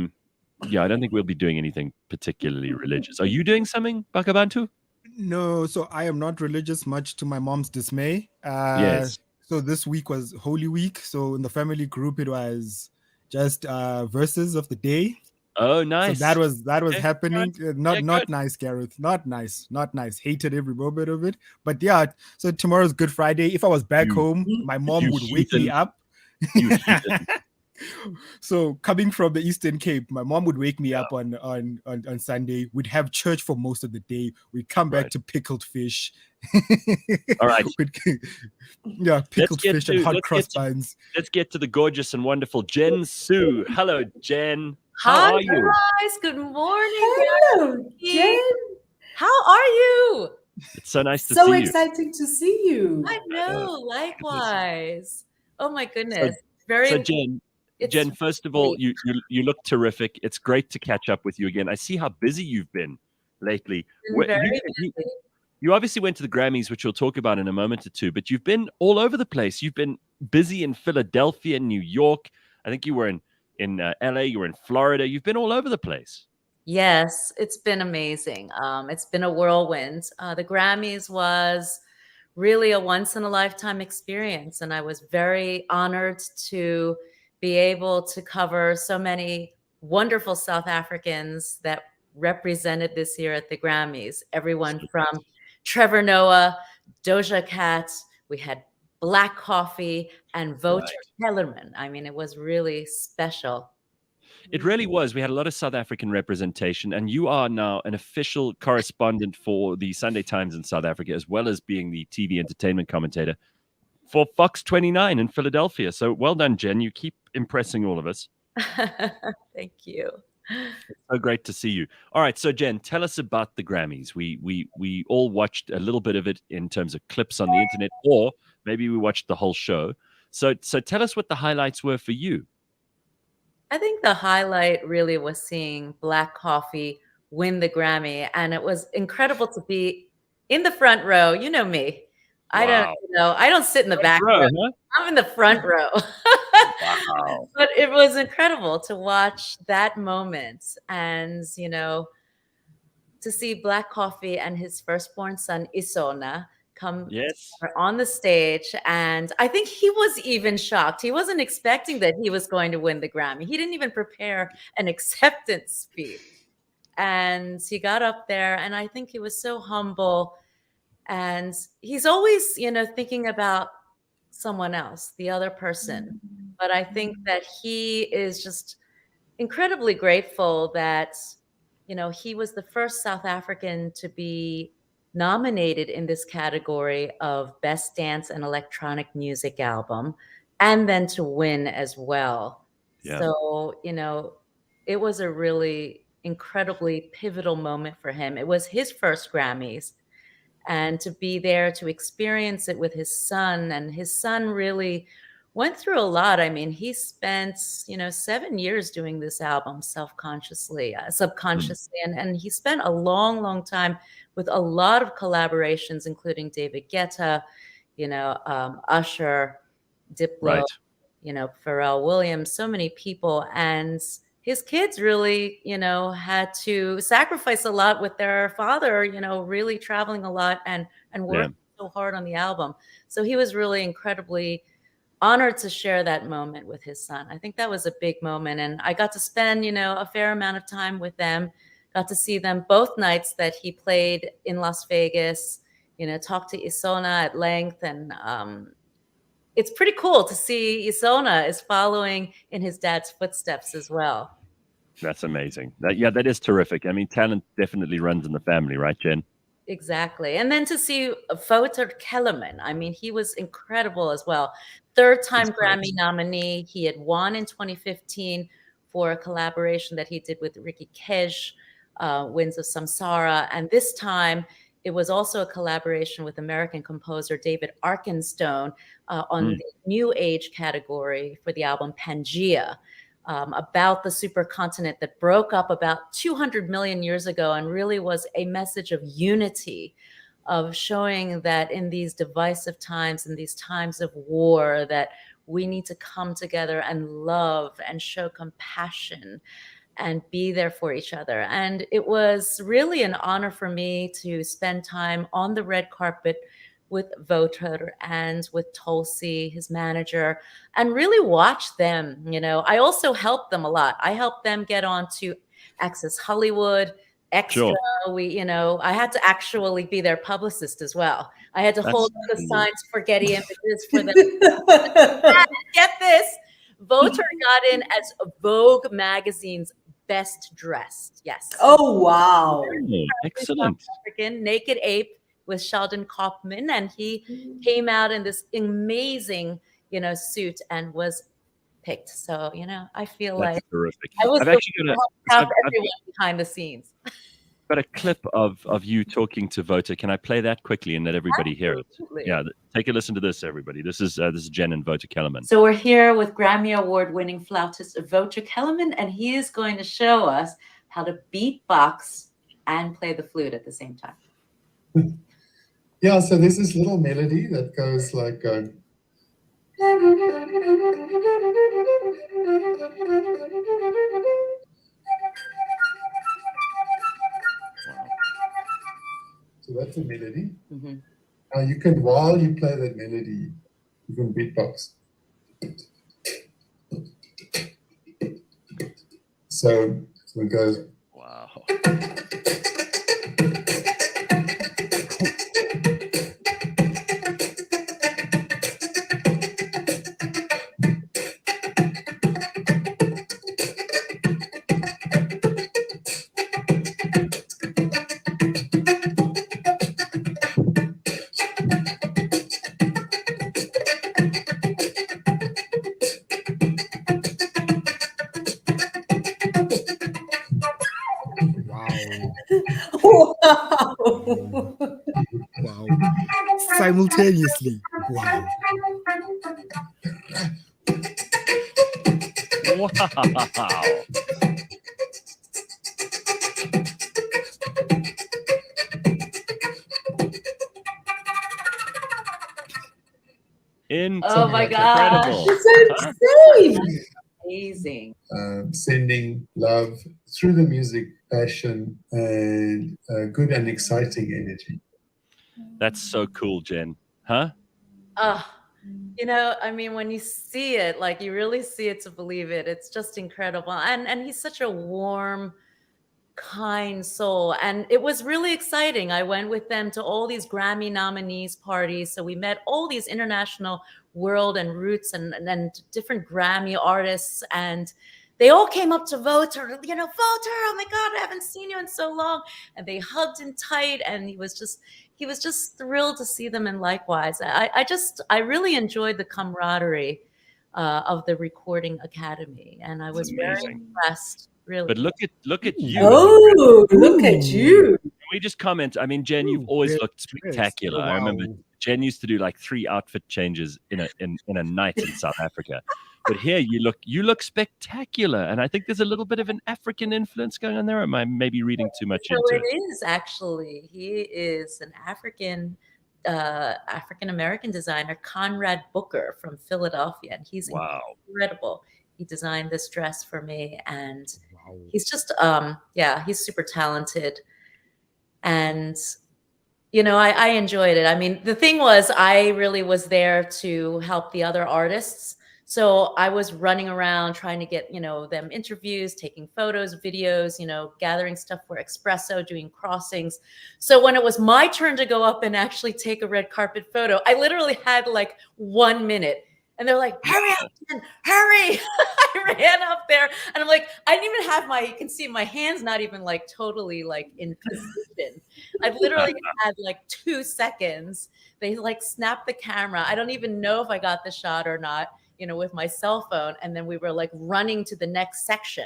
don't think we'll be doing anything particularly religious. Are you doing something, Bakh'abantu? No, so I am not religious, much to my mom's dismay. Yes. So this week was Holy Week. So in the family group, it was just verses of the day. Oh, So nice. that was Okay, happening. good. Not Yeah, not good. nice, Gareth. Not nice. Not nice. Hated every moment of it. But yeah, so tomorrow's Good Friday. If I was back You, home, my mom you would wake me heathen. up. You heathen. So coming from the Eastern Cape, my mom would wake me Yeah. up on Sunday. We'd have church for most of the day. We'd come back Right. to pickled fish. All right. Yeah, pickled get fish and to- hot let's cross get to- buns. Let's get to the gorgeous and wonderful Jen Sue. Hello, Jen. How Hi are you? guys, good morning. Hello, Jen. How are you? It's so nice to So see you. exciting to see you. I know, likewise. Oh my goodness. Very So Jen, first of all, you look terrific. It's great to catch up with you again. I see how busy you've been lately. very busy. You obviously went to the Grammys, which we'll talk about in a moment or two, but you've been all over the place. You've been busy in Philadelphia, New York. I think you were in LA. You were in Florida. You've been all over the place. Yes, it's been amazing. It's been a whirlwind. The Grammys was really a once in a lifetime experience, and I was very honored to be able to cover so many wonderful South Africans that represented this year at the Grammys. Everyone from Trevor Noah, Doja Cat, we had Black Coffee, and Vogter Kellerman. I mean, it was really special. It really was. We had a lot of South African representation, and you are now an official correspondent for the Sunday Times in South Africa, as well as being the TV entertainment commentator for Fox 29 in Philadelphia. So well done, Jen. You keep impressing all of us. Thank you. It's so great to see you. All right, so Jen, tell us about the Grammys. We all watched a little bit of it in terms of clips on the internet, or maybe we watched the whole show. So tell us what the highlights were for you. I think the highlight really was seeing Black Coffee win the Grammy, and it was incredible to be in the front row. You know me. I don't sit in the back row. Huh? I'm in the front row. Wow. But it was incredible to watch that moment and, to see Black Coffee and his firstborn son, Isona, come on the stage. And I think he was even shocked. He wasn't expecting that he was going to win the Grammy. He didn't even prepare an acceptance speech. And he got up there, and I think he was so humble. And he's always, thinking about someone else, the other person. But I think that he is just incredibly grateful that, he was the first South African to be nominated in this category of Best Dance and Electronic Music Album, and then to win as well. Yeah. So, it was a really incredibly pivotal moment for him. It was his first Grammys. And to be there to experience it with his son, and his son really went through a lot. I mean, he spent, 7 years doing this album subconsciously, and he spent a long, long time with a lot of collaborations, including David Guetta, Usher, Diplo, Right. Pharrell Williams, so many people. And his kids really, had to sacrifice a lot with their father, really traveling a lot and working so hard on the album. So he was really incredibly honored to share that moment with his son. I think that was a big moment. And I got to spend, a fair amount of time with them, got to see them both nights that he played in Las Vegas, talk to Isona at length. And it's pretty cool to see Isona is following in his dad's footsteps as well. That's amazing. That is terrific. I mean, talent definitely runs in the family, right, Jen? Exactly. And then to see Wouter Kellerman, I mean, he was incredible as well. Third-time Grammy nominee. He had won in 2015 for a collaboration that he did with Ricky Kej, Winds of Samsara. And this time, it was also a collaboration with American composer David Arkenstone on the New Age category for the album Pangea, about the supercontinent that broke up about 200 million years ago and really was a message of unity, of showing that in these divisive times, in these times of war, that we need to come together and love and show compassion and be there for each other. And it was really an honor for me to spend time on the red carpet with Wouter and with Tulsi, his manager, and really watch them. I also helped them a lot. I helped them get on to Access Hollywood, Extra. Sure. I had to actually be their publicist as well. I had to hold the signs for Getty Images for them. Get this, Wouter got in as Vogue magazine's best dressed. Yes. Oh, wow. Excellent. African Naked Ape with Sheldon Kaufman, and he came out in this amazing, suit and was picked. So, I feel That's like terrific. I was I've everyone behind the scenes. got a clip of you talking to Wouter. Can I play that quickly and let everybody hear it? Yeah, take a listen to this, everybody. This is Jen and Wouter Kellerman. So we're here with Grammy Award-winning flautist Wouter Kellerman, and he is going to show us how to beatbox and play the flute at the same time. Yeah, so there's this little melody that goes like so that's a melody. Now you can, while you play that melody, you can beatbox. So it goes. Wow. Wow. Simultaneously. Wow. Wow. Oh my gosh. It's insane. Amazing. Sending love through the music, passion, and good and exciting energy. That's so cool, Jen. Huh? I mean, when you see it, like you really see it to believe it. It's just incredible. And he's such a warm, kind soul. And it was really exciting. I went with them to all these Grammy nominees parties. So we met all these international world and roots and different Grammy artists. And they all came up to Wouter, Wouter, oh my God, I haven't seen you in so long. And they hugged him tight. And he was just thrilled to see them. And likewise, I really enjoyed the camaraderie of the Recording Academy. And I was very impressed. Really. But look at you. Oh, look at you. we just comment? I mean, Jen, you've always looked spectacular. Oh, wow. I remember Jen used to do like 3 outfit changes in a night in South Africa. But here you look spectacular, and I think there's a little bit of an African influence going on there. Or am I maybe reading too much into it? It is actually. He is an African American designer, Conrad Booker from Philadelphia, and he's incredible. He designed this dress for me, and he's just he's super talented, and I enjoyed it. I mean, the thing was, I really was there to help the other artists. So I was running around trying to get, them interviews, taking photos, videos, gathering stuff for Espresso, doing crossings. So when it was my turn to go up and actually take a red carpet photo, I literally had like 1 minute. And they're like, hurry up, Jen, hurry. I ran up there and I'm like, I didn't even have you can see my hands not even like totally like in position. I literally had like 2 seconds. They like snapped the camera. I don't even know if I got the shot or not, with my cell phone. And then we were like running to the next section.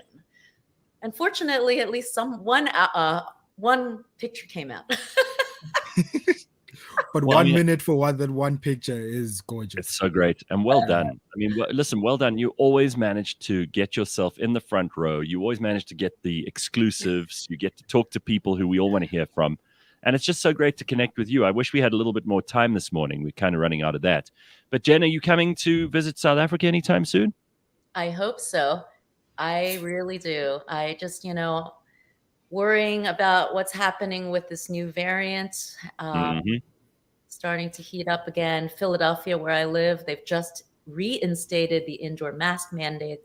Unfortunately, at least one picture came out. But 1 minute for that one picture is gorgeous. It's so great. And well done. I mean, listen, well done. You always manage to get yourself in the front row. You always manage to get the exclusives. You get to talk to people who we all want to hear from. And it's just so great to connect with you. I wish we had a little bit more time this morning. We're kind of running out of that. But Jen, are you coming to visit South Africa anytime soon? I hope so. I really do. I just, worrying about what's happening with this new variant. Starting to heat up again. Philadelphia, where I live, they've just reinstated the indoor mask mandate.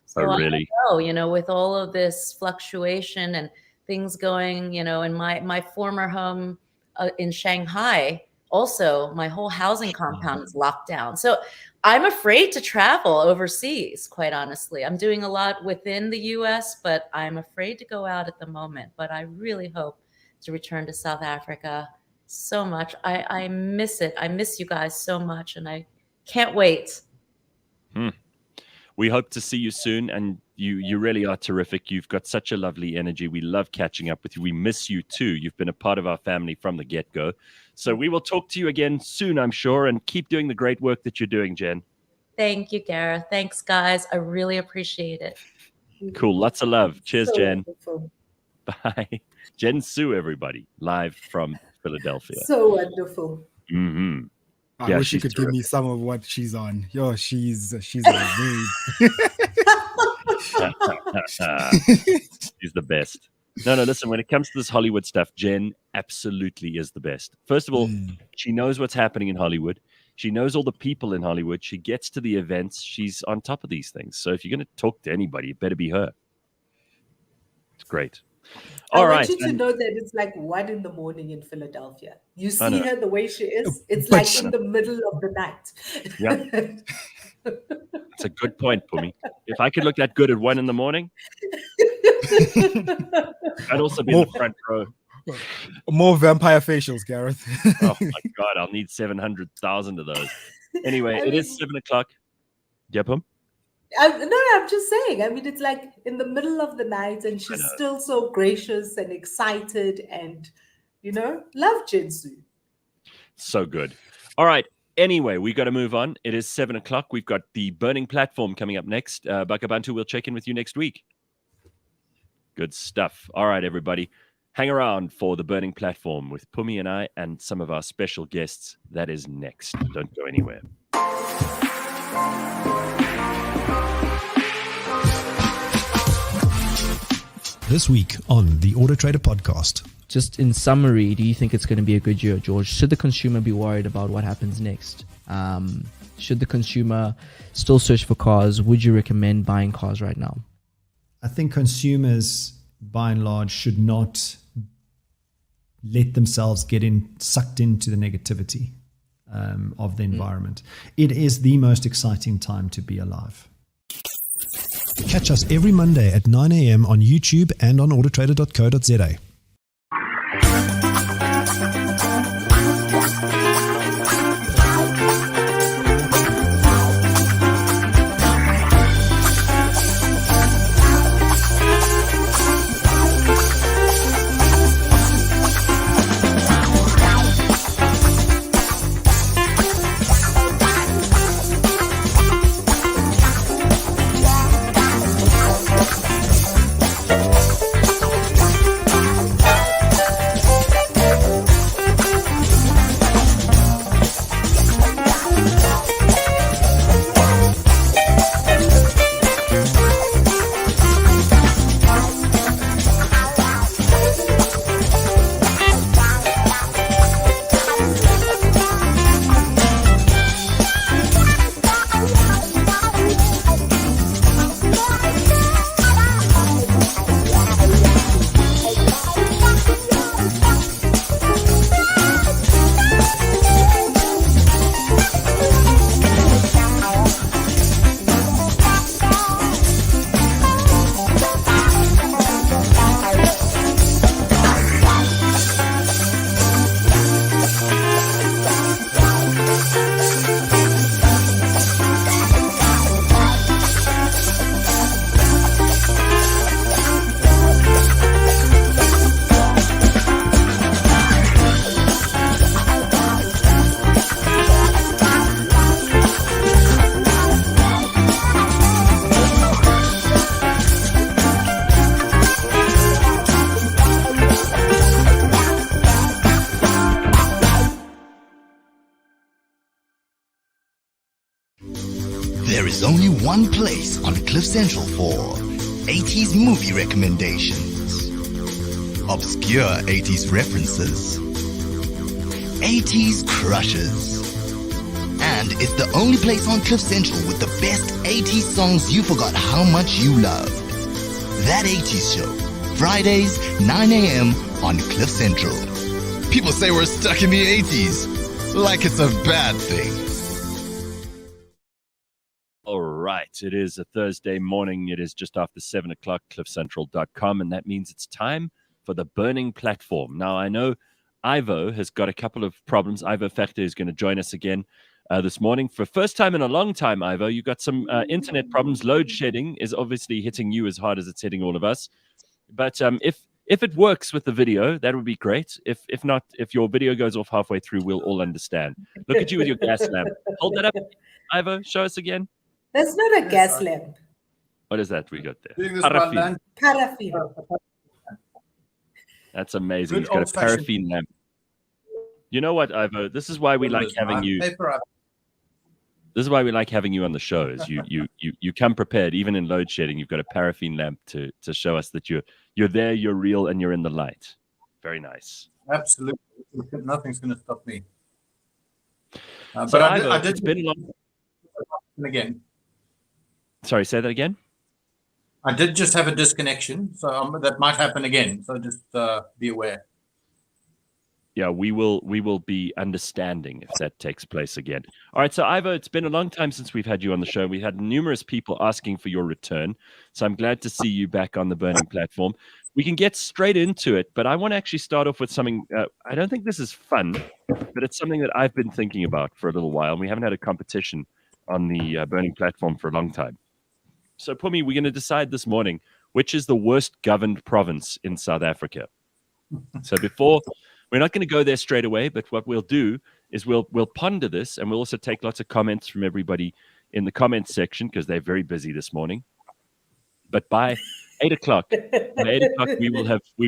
So really? I don't know, with all of this fluctuation and things going, in my former home in Shanghai, also my whole housing compound is locked down. So I'm afraid to travel overseas, quite honestly. I'm doing a lot within the US, but I'm afraid to go out at the moment. But I really hope to return to South Africa so much. I miss it. I miss you guys so much, and I can't wait. We hope to see you soon, and you really are terrific. You've got such a lovely energy. We love catching up with you. We miss you too. You've been a part of our family from the get-go. So we will talk to you again soon, I'm sure, and keep doing the great work that you're doing, Jen. Thank you, Gareth. Thanks, guys. I really appreciate it. Cool. Lots of love. Cheers, So Jen. wonderful. Bye. Jen Sue, everybody, live from Philadelphia. So wonderful. Mm-hmm. I wish you could give me some of what she's on. Yo, she's amazing. She's the best. No, listen, when it comes to this Hollywood stuff, Jen absolutely is the best. First of all, she knows what's happening in Hollywood. She knows all the people in Hollywood. She gets to the events. She's on top of these things. So if you're going to talk to anybody, it better be her. It's great. I want you to know that it's like 1 a.m. in Philadelphia. You see her the way she is. It's like in the middle of the night. Yeah. That's a good point, Pumi. If I could look that good at 1 a.m, I'd also be in the front row. More vampire facials, Gareth. Oh my God, I'll need 700,000 of those. Anyway, it is 7:00. Yeah, Pum? I'm just saying. I mean, it's like in the middle of the night, and she's still so gracious and excited, and love Jinsu. So good. All right. Anyway, we got to move on. It is 7:00. We've got the Burning Platform coming up next. Bakh'abantu will check in with you next week. Good stuff. All right, everybody. Hang around for the Burning Platform with Pumi and I and some of our special guests. That is next. Don't go anywhere. This week on the Auto Trader podcast. Just in summary, do you think it's going to be a good year, George? Should the consumer be worried about what happens next? Should the consumer still search for cars? Would you recommend buying cars right now? I think consumers, by and large, should not let themselves get sucked into the negativity of the environment. It is the most exciting time to be alive. Catch us every Monday at 9 a.m. on YouTube and on autotrader.co.za. There is only one place on Cliff Central for 80s movie recommendations, obscure 80s references, 80s crushes, and it's the only place on Cliff Central with the best 80s songs you forgot how much you loved. That 80s Show, Fridays, 9 a.m. on Cliff Central. People say we're stuck in the 80s, like it's a bad thing. All right, it is a Thursday morning. It is just after 7 o'clock, cliffcentral.com, and that means it's time for the burning platform. Now, I know Ivo has got a couple of problems. Ivo Vegter is going to join us again this morning. For first time in a long time, Ivo, you got some internet problems. Load shedding is obviously hitting you as hard as it's hitting all of us. But if it works with the video, that would be great. If not, if your video goes off halfway through, we'll all understand. Look at you with your gas lamp. Hold that up, Ivo. Show us again. That's not a gas lamp. What is that we got there? Paraffin. Paraffin. That's amazing. He's got a paraffin lamp. You know what, Ivo? This is why we like having you. This is why we like having you on the show. Is you come prepared, even in load shedding. You've got a paraffin lamp to show us that you're there, you're real, and you're in the light. Very nice. Absolutely, nothing's going to stop me. So but Ivo, I did. It's been long. Again. Sorry, say that again. I did just have a disconnection, so that might happen again. So just be aware. Yeah, we will be understanding if that takes place again. All right, so Ivo, it's been a long time since we've had you on the show. We had numerous people asking for your return, so I'm glad to see you back on the burning platform. We can get straight into it, but I want to actually start off with something. I don't think this is fun, but it's something that I've been thinking about for a little while, and we haven't had a competition on the burning platform for a long time. So, Pumi, we're going to decide this morning which is the worst governed province in South Africa. So we're not going to go there straight away, but what we'll do is we'll ponder this, and we'll also take lots of comments from everybody in the comments section because they're very busy this morning. But by 8 o'clock, we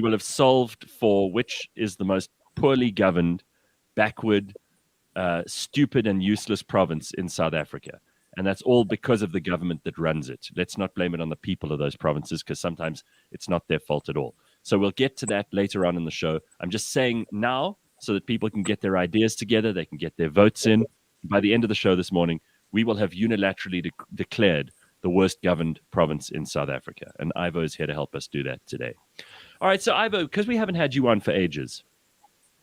will have solved for which is the most poorly governed, backward, stupid and useless province in South Africa. And that's all because of the government that runs it. Let's not blame it on the people of those provinces because sometimes it's not their fault at all. So we'll get to that later on in the show. I'm just saying now so that people can get their ideas together. They can get their votes in. By the end of the show this morning, we will have unilaterally declared the worst governed province in South Africa. And Ivo is here to help us do that today. All right, so Ivo, because we haven't had you on for ages,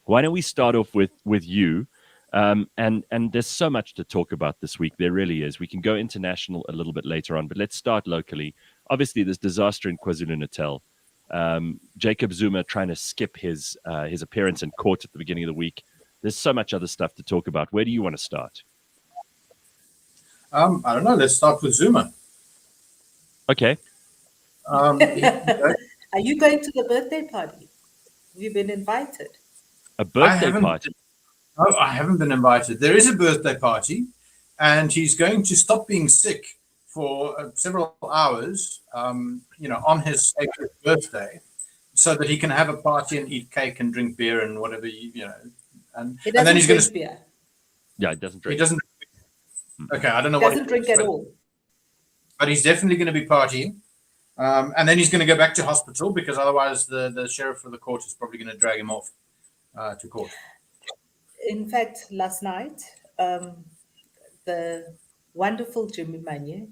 why don't we start off with you? And there's so much to talk about this week. There really is. We can go international a little bit later on, but let's start locally. Obviously, there's disaster in KwaZulu-Natal. Jacob Zuma trying to skip his appearance in court at the beginning of the week. There's so much other stuff to talk about. Where do you want to start? I don't know. Let's start with Zuma. Okay. Are you going to the birthday party? Have you been invited? A birthday party? No, I haven't been invited. There is a birthday party, and he's going to stop being sick for several hours, on his 80th birthday, so that he can have a party and eat cake and drink beer and whatever, and then he's going to beer. Yeah, he doesn't drink. He doesn't. Okay, I don't know He what doesn't drink at all. But he's definitely going to be partying, and then he's going to go back to hospital because otherwise the sheriff of the court is probably going to drag him off to court. In fact, last night, the wonderful Jimmy Manye,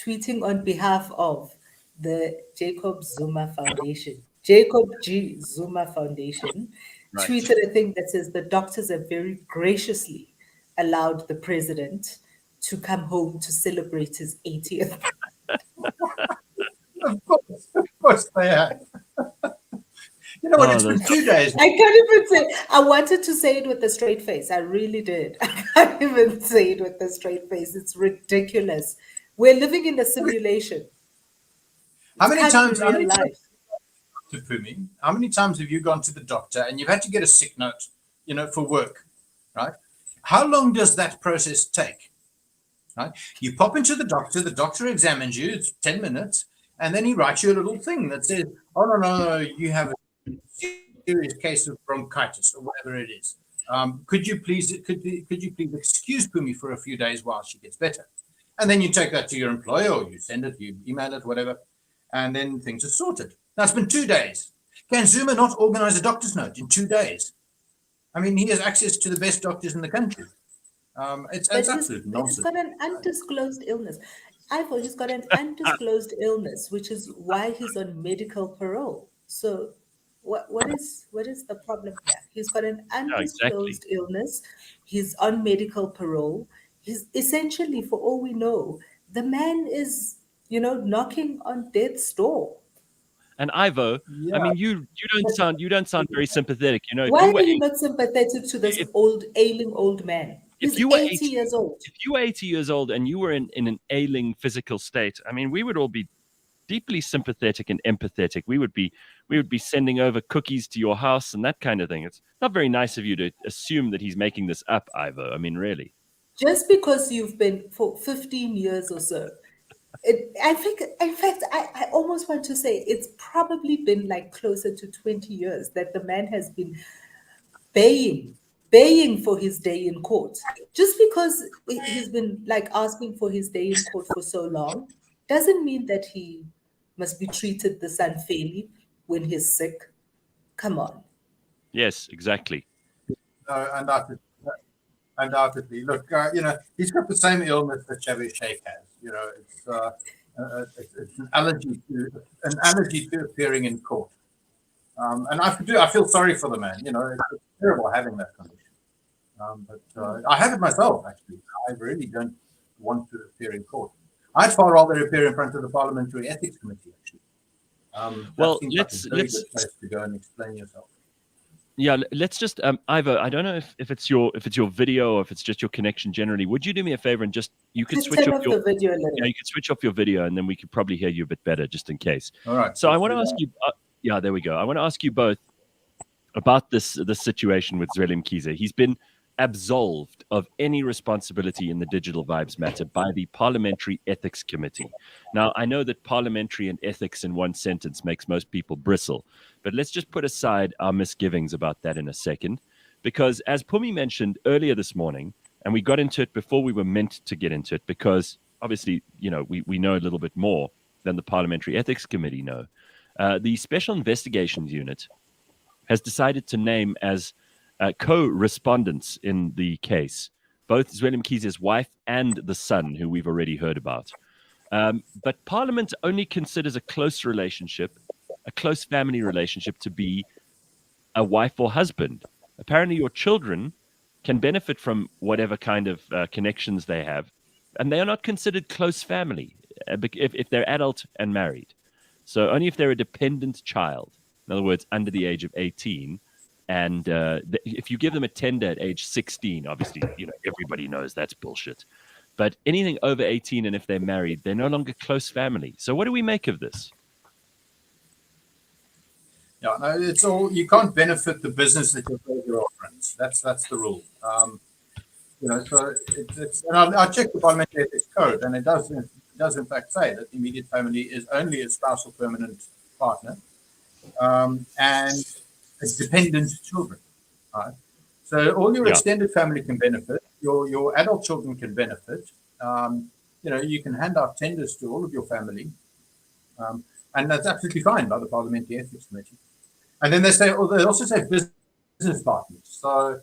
tweeting on behalf of the Jacob Zuma Foundation, Jacob G. Zuma Foundation, Right. tweeted a thing that says the doctors have very graciously allowed the president to come home to celebrate his 80th. Of course they have. You know what? It's been 2 days. I can't even say. I wanted to say it with a straight face. I really did. I can't even say it with a straight face. It's ridiculous. We're living in a simulation. How many times have you gone to the doctor and you've had to get a sick note, for work, right? How long does that process take? Right? You pop into the doctor examines you, it's 10 minutes, and then he writes you a little thing that says, oh, no, you have a serious case of bronchitis or whatever it is. Could you please excuse Pumi for a few days while she gets better? And then you take that to your employer, or you send it, you email it, whatever, and then things are sorted. Now, it's been 2 days. Can Zuma not organize a doctor's note in 2 days? I mean, he has access to the best doctors in the country. It's absolute nonsense. He's got an undisclosed illness. Ivo, he's got an undisclosed illness, which is why he's on medical parole. So what is the problem here? He's got an undisclosed illness. He's on medical parole. He's essentially, for all we know, the man is, knocking on death's door. And Ivo, I mean, you don't sound very sympathetic. Why are you not sympathetic to this ailing old man? He's 80 years old. If you were 80 years old and you were in an ailing physical state, I mean, we would all be deeply sympathetic and empathetic. We would be sending over cookies to your house and that kind of thing. It's not very nice of you to assume that he's making this up, Ivo. I mean, really. Just because you've been for 15 years or so. I think, in fact, I almost want to say it's probably been like closer to 20 years that the man has been baying for his day in court. Just because he's been like asking for his day in court for so long doesn't mean that he must be treated this unfairly when he's sick. Come on. Yes, exactly. Undoubtedly. Look, he's got the same illness that Chevy Sheikh has. It's an allergy to appearing in court. And I feel sorry for the man. It's terrible having that condition. But I have it myself, actually. I really don't want to appear in court. I'd far rather appear in front of the Parliamentary Ethics Committee, actually. Well, let's like a very good place to go and explain yourself. Yeah, let's just Ivo, I don't know if it's your video or if it's just your connection generally. Would you do me a favor and you could switch off your video? Yeah, you could switch off your video and then we could probably hear you a bit better, just in case. All right. So I want to ask you. Yeah, there we go. I want to ask you both about this situation with Zweli Mkhize. He's been absolved of any responsibility in the Digital Vibes matter by the Parliamentary Ethics Committee. Now, I know that parliamentary and ethics in one sentence makes most people bristle, but let's just put aside our misgivings about that in a second, because as Pumi mentioned earlier this morning, and we got into it before we were meant to get into it, because obviously, we know a little bit more than the Parliamentary Ethics Committee know. The Special Investigations Unit has decided to name as co-respondents in the case both Zweli Mkhize's wife and the son, who we've already heard about. But Parliament only considers a close family relationship, to be a wife or husband. Apparently, your children can benefit from whatever kind of connections they have, and they are not considered close family if they're adult and married. So only if they're a dependent child, in other words, under the age of 18, and if you give them a tender at age 16, obviously, everybody knows that's bullshit. But anything over 18, and if they're married, they're no longer close family. So what do we make of this? Yeah, no, it's all, you can't benefit the business that your girlfriends. That's the rule. So it's and I checked the Parliamentary Ethics Code, and it does in fact say that the immediate family is only a spouse or permanent partner, and dependent children. Right? So all your extended family can benefit. Your adult children can benefit. You can hand out tenders to all of your family, and that's absolutely fine by the Parliamentary Ethics Committee. And then they also say business partners. So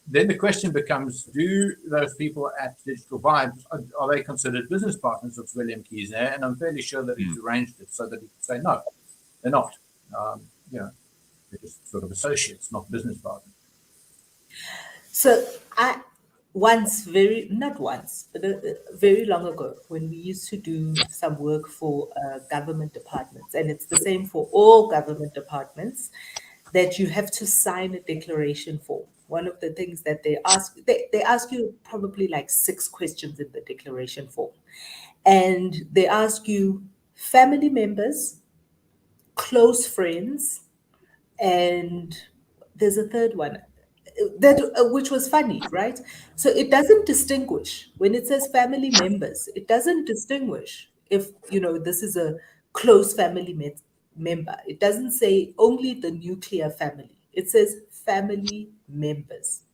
then the question becomes: do those people at Digital Vibes are they considered business partners of Zweli Mkhize? And I'm fairly sure that he's arranged it so that he can say no, they're not. They're just sort of associates, not business partners. So very long ago, when we used to do some work for government departments, and it's the same for all government departments, that you have to sign a declaration form. One of the things that they ask you probably like 6 questions in the declaration form. And they ask you family members, close friends, and there's a third one which was funny, right? So it doesn't distinguish when it says family members. It doesn't distinguish if this is a close family member. It doesn't say only the nuclear family. It says family members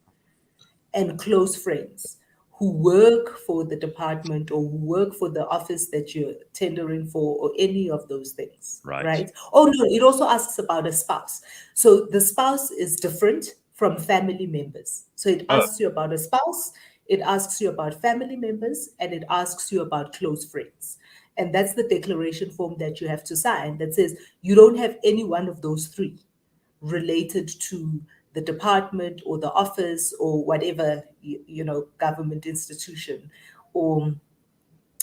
and close friends who work for the department or who work for the office that you're tendering for or any of those things, right? Oh, no, it also asks about a spouse. So the spouse is different from family members. So it asks you about a spouse, it asks you about family members, and it asks you about close friends. And that's the declaration form that you have to sign that says you don't have any one of those three related to the department or the office or whatever, government institution or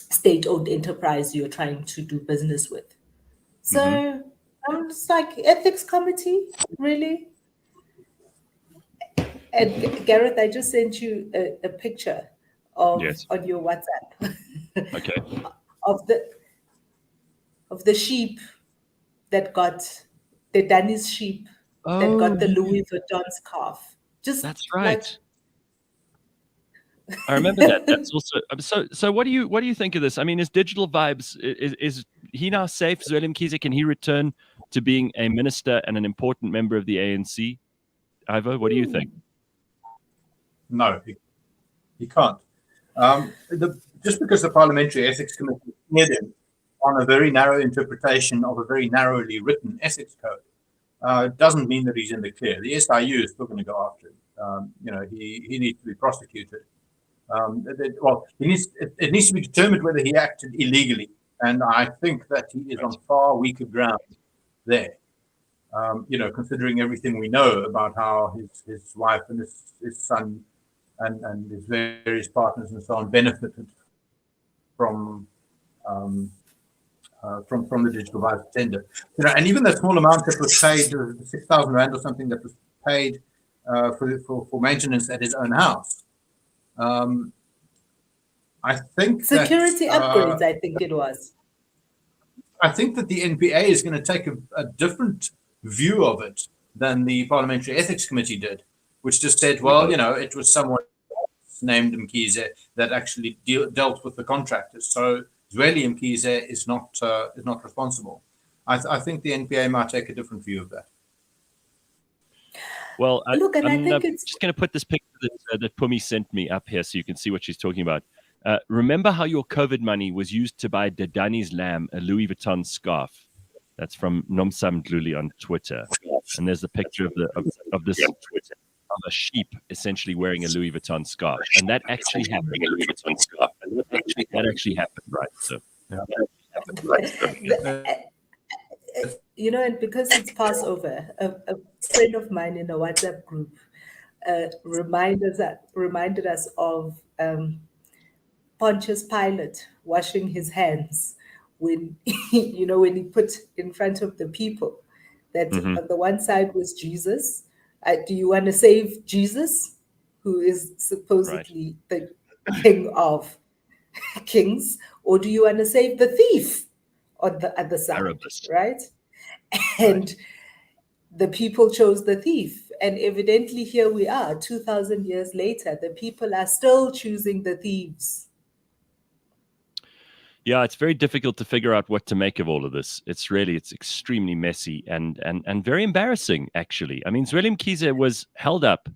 state-owned enterprise you're trying to do business with. So I'm just like, ethics committee, really? And Gareth, I just sent you a picture of on your WhatsApp. Okay. of the sheep that got the Danish sheep that got the Louis Vuitton scarf. That's right. I remember that. That's also so. What do you think of this? I mean, is Digital Vibes is he now safe? Zweli Mkhize, can he return to being a minister and an important member of the ANC? Ivo, what do you think? No, he can't. Just because the Parliamentary Ethics Committee cleared him on a very narrow interpretation of a very narrowly written ethics code doesn't mean that he's in the clear. The SIU is still going to go after him. He needs to be prosecuted. It needs to be determined whether he acted illegally, and I think that he is on far weaker ground there. Considering everything we know about how his wife and his son and his various partners and so on benefited from the Digital Vibes tender, and even that small amount that was paid, 6,000 rand or something that was paid for maintenance at his own house. I think security upgrades. I think it was. I think that the NPA is going to take a different view of it than the Parliamentary Ethics Committee did, which just said, well, it was someone named Mkhize that actually dealt with the contractors. So Zweli Mkhize is not responsible. I think the NPA might take a different view of that. Well, look, and I'm I think it's just going to put this picture that Pumi sent me up here so you can see what she's talking about. Remember how your COVID money was used to buy Dadani's lamb a Louis Vuitton scarf? That's from Nomsam Dluli on Twitter, and there's the picture of this of a sheep essentially wearing a Louis Vuitton scarf, and that actually happened. That actually happened, right? So, and because it's Passover, a friend of mine in a WhatsApp group reminded us of Pontius Pilate washing his hands when when he put in front of the people that on the one side was Jesus. Do you want to save Jesus, who is supposedly the king of kings, or do you want to save the thief on the other side? Barabbas. Right? And the people chose the thief. And evidently here we are, 2,000 years later, the people are still choosing the thieves. Yeah, it's very difficult to figure out what to make of all of this. It's extremely messy and very embarrassing, actually. I mean, Zweli Mkhize was held up.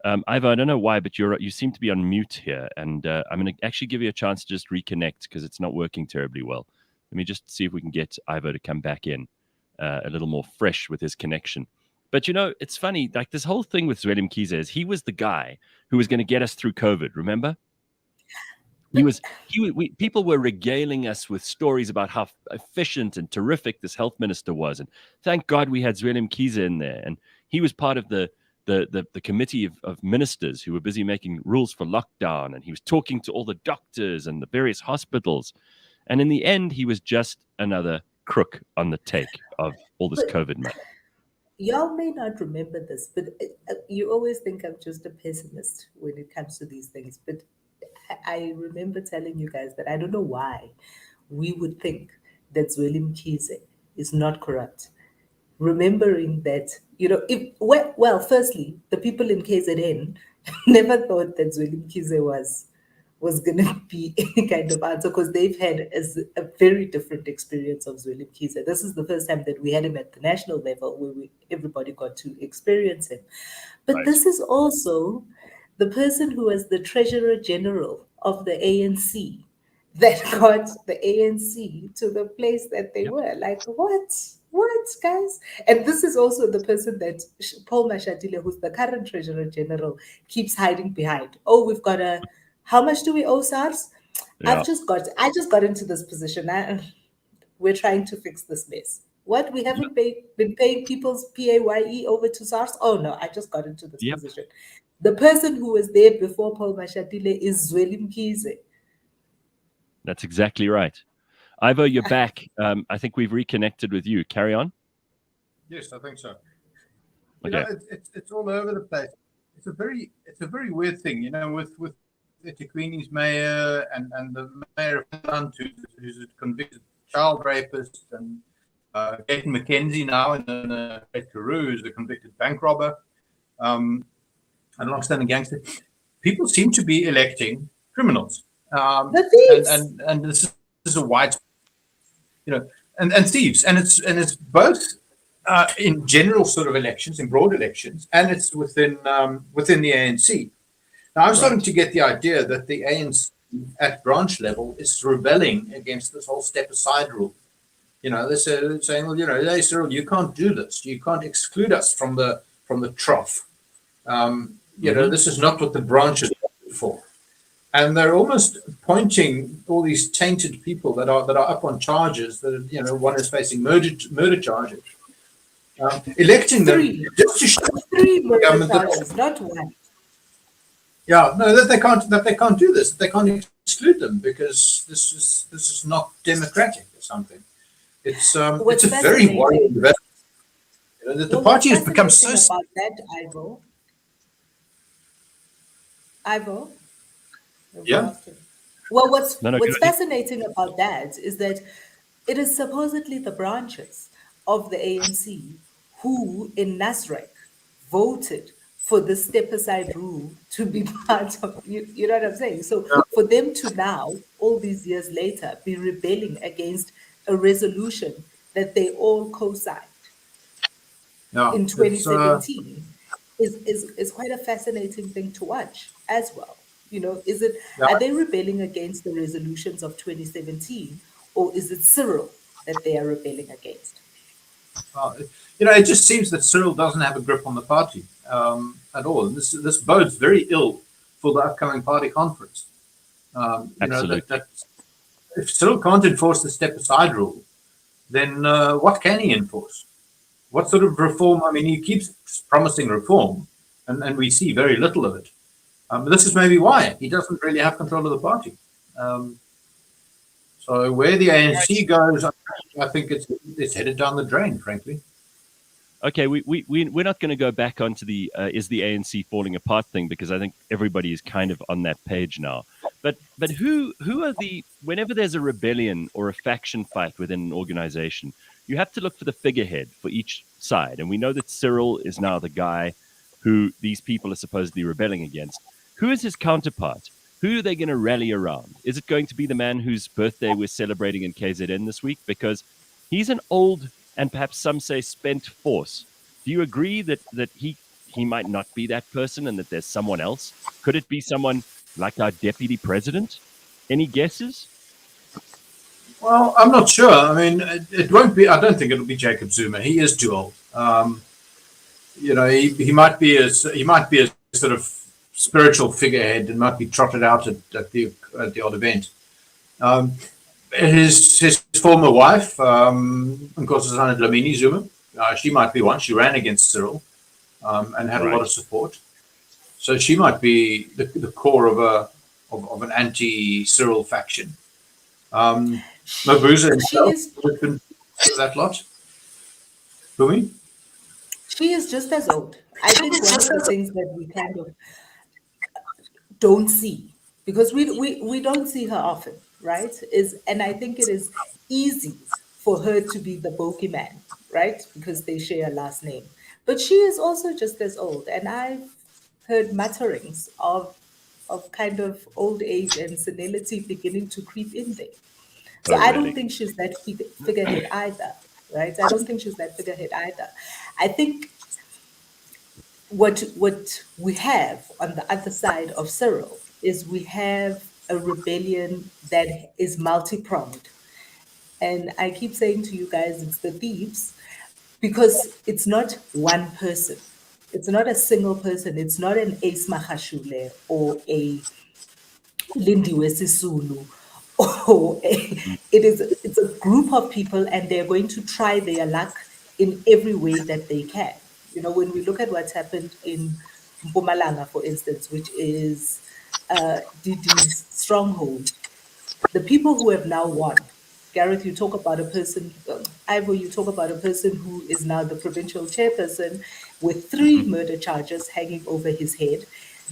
Ivo, I don't know why, but you seem to be on mute here. And I'm going to actually give you a chance to just reconnect because it's not working terribly well. Let me just see if we can get Ivo to come back in a little more fresh with his connection. But, it's funny, like this whole thing with Zweli Mkhize is he was the guy who was going to get us through COVID, remember? People were regaling us with stories about how efficient and terrific this health minister was. And thank God we had Zweli Mkhize in there. And he was part of the committee of ministers who were busy making rules for lockdown. And he was talking to all the doctors and the various hospitals. And in the end, he was just another crook on the take of all this COVID money. Y'all may not remember this, but you always think I'm just a pessimist when it comes to these things. But I remember telling you guys that I don't know why we would think that Zweli Mkhize is not corrupt. Remembering that, firstly, the people in KZN never thought that Zweli Mkhize was going to be any kind of answer because they've had a very different experience of Zweli Mkhize. This is the first time that we had him at the national level where everybody got to experience him. But This is also the person who was the Treasurer General of the ANC that got the ANC to the place that they were. Like, what? What, guys? And this is also the person that Paul Mashatile, who's the current Treasurer General, keeps hiding behind. Oh, we've got how much do we owe SARS? Yeah. I just got into this position. We're trying to fix this mess. What? We haven't been paying people's PAYE over to SARS? Oh no, I just got into this position. The person who was there before Paul Mashatile is Zweli Mkhize. That's exactly right. Ivo, you're back. I think we've reconnected with you. Carry on. Yes, I think so. Okay. You know, it's all over the place. It's a very weird thing, you know, with eThekwini's mayor and the mayor of Bakh'abantu, who's a convicted child rapist, and Gayton McKenzie now in Great Karoo, who's a convicted bank robber, and long-standing gangster. People seem to be electing criminals. And this is a wide, you know, and thieves, and it's both in general sort of elections, in broad elections, and it's within the ANC. Now I'm starting to get the idea that the ANC at branch level is rebelling against this whole step aside rule. You know, they're saying, well, you know, hey, Cyril, you can't do this. You can't exclude us from the trough. You know, this is not what the branch is for. And they're almost pointing all these tainted people that are up on charges. That, you know, one is facing murder charges. Electing them just to show three murder charges, not one. Yeah, no, that they can't do this. They can't exclude them because this is not democratic or something. It's a very worrying development. You know, that the party has become so. About that, Ivo. Yeah. Well, what's fascinating about that is that it is supposedly the branches of the ANC who, in Nasrec, voted for the step aside rule to be part of, you know what I'm saying? So for them to now, all these years later, be rebelling against a resolution that they all co-signed in 2017 is quite a fascinating thing to watch as well. You know, are they rebelling against the resolutions of 2017, or is it Cyril that they are rebelling against? You know, it just seems that Cyril doesn't have a grip on the party at all. And this bodes very ill for the upcoming party conference. You know, that if Cyril can't enforce the step aside rule, then what can he enforce? What sort of reform? I mean, he keeps promising reform, and we see very little of it. But this is maybe why he doesn't really have control of the party. So where the ANC goes, I think it's headed down the drain, frankly. Okay, we're not going to go back onto the is the ANC falling apart thing, because I think everybody is kind of on that page now. But who are whenever there's a rebellion or a faction fight within an organization, you have to look for the figurehead for each side. And we know that Cyril is now the guy who these people are supposedly rebelling against. Who is his counterpart? Who are they going to rally around? Is it going to be the man whose birthday we're celebrating in KZN this week? Because he's an old and perhaps some say spent force. Do you agree that he might not be that person and that there's someone else? Could it be someone like our deputy president? Any guesses? Well, I'm not sure. I mean, it won't be. I don't think it'll be Jacob Zuma. He is too old. You know, he might be a sort of spiritual figurehead and might be trotted out at the odd event. His former wife, Nkosazana Dlamini Zuma, she might be one. She ran against Cyril and had a lot of support. So she might be the core of an anti-Cyril faction. Mabuza himself would have that lot. Bumi? She is just as old. I think one of the things that we kind of don't see, because we don't see her often, right? And I think it is easy for her to be the bogeyman, right? Because they share a last name. But she is also just as old. And I've heard mutterings of kind of old age and senility beginning to creep in there. So I don't think she's that figurehead either, right? I don't think she's that figurehead either. I think what we have on the other side of Cyril is we have a rebellion that is multi-pronged. And I keep saying to you guys, it's the thieves, because it's not one person. It's not a single person. It's not an Ace Mahashule or a Lindiwe Sisulu. It's a group of people, and they're going to try their luck in every way that they can. You know, when we look at what's happened in Mpumalanga, for instance, which is Didi's stronghold, the people who have now won. Gareth, you talk about a person, Ivo, you talk about a person who is now the provincial chairperson with 3 murder charges hanging over his head.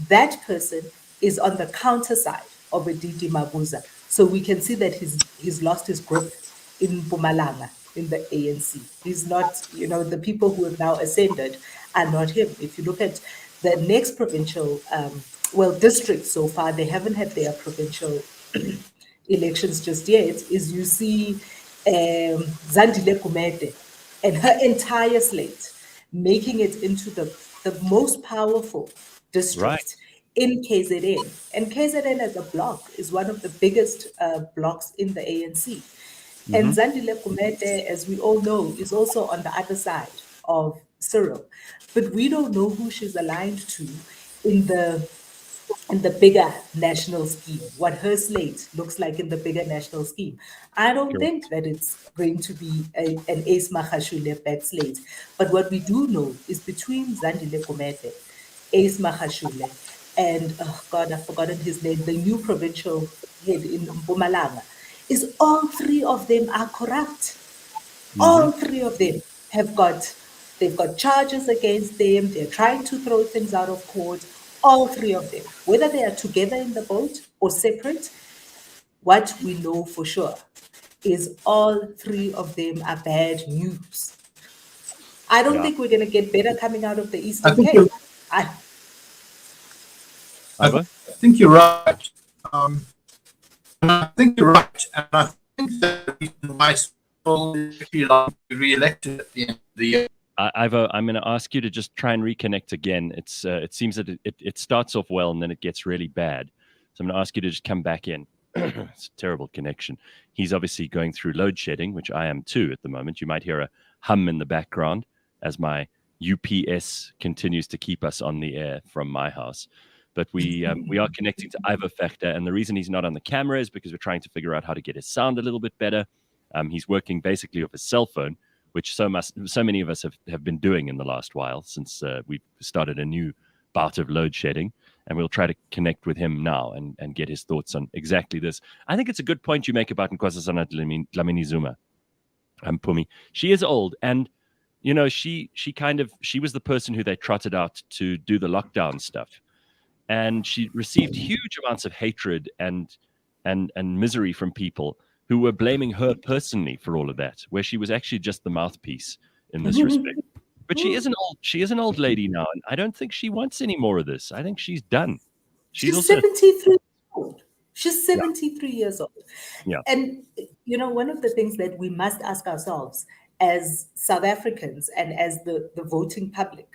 That person is on the counter side of a Didi Mabuza. So we can see that he's lost his grip in Mpumalanga, in the ANC. He's not, you know, the people who have now ascended are not him. If you look at the next provincial, district so far, they haven't had their provincial elections just yet, is you see Zandile Kumete and her entire slate making it into the most powerful district in KZN. And KZN as a bloc is one of the biggest blocks in the ANC. And Zandile Kumete, as we all know, is also on the other side of Cyril. But we don't know who she's aligned to in the bigger national scheme, what her slate looks like in the bigger national scheme. I don't think that it's going to be an Ace Mahashule bad slate. But what we do know is between Zandile Kumete, Ace Mahashule, and, oh God, I've forgotten his name, the new provincial head in Mpumalanga, is all 3 of them are corrupt. All 3 of them they've got charges against them. They're trying to throw things out of court. All 3 of them, whether they are together in the boat or separate, what we know for sure is all 3 of them are bad news. I don't think we're going to get better coming out of the Eastern Cape. I think you're right. I think you're right. And I think that the reason why will be re-elected at the end of the year. Ivo, I'm going to ask you to just try and reconnect again. It seems that it starts off well and then it gets really bad. So I'm going to ask you to just come back in. It's a terrible connection. He's obviously going through load shedding, which I am too at the moment. You might hear a hum in the background as my UPS continues to keep us on the air from my house. But we are connecting to Ivo Vegter, and the reason he's not on the camera is because we're trying to figure out how to get his sound a little bit better. He's working basically off his cell phone, which so many of us have been doing in the last while since we've started a new bout of load shedding. And we'll try to connect with him now and get his thoughts on exactly this. I think it's a good point you make about Nkosazana Dlamini Zuma. Pumi. She is old, and you know, she was the person who they trotted out to do the lockdown stuff. And she received huge amounts of hatred and misery from people who were blaming her personally for all of that, where she was actually just the mouthpiece in this respect. But she is an old lady now, and I don't think she wants any more of this. I think she's done. She's 73 years old. She's 73 years old. Yeah. And you know, one of the things that we must ask ourselves as South Africans and as the voting public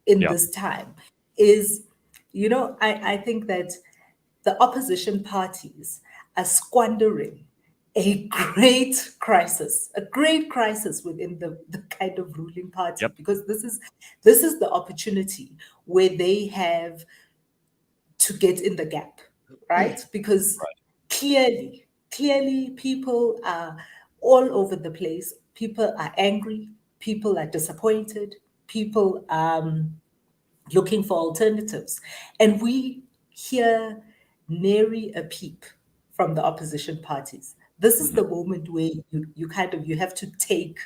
in this time is, you know, I think that the opposition parties are squandering a great crisis within the kind of ruling party, because this is the opportunity where they have to get in the gap, right? Because clearly people are all over the place. People are angry. People are disappointed. People are looking for alternatives. And we hear nary a peep from the opposition parties. This is the moment where you have to take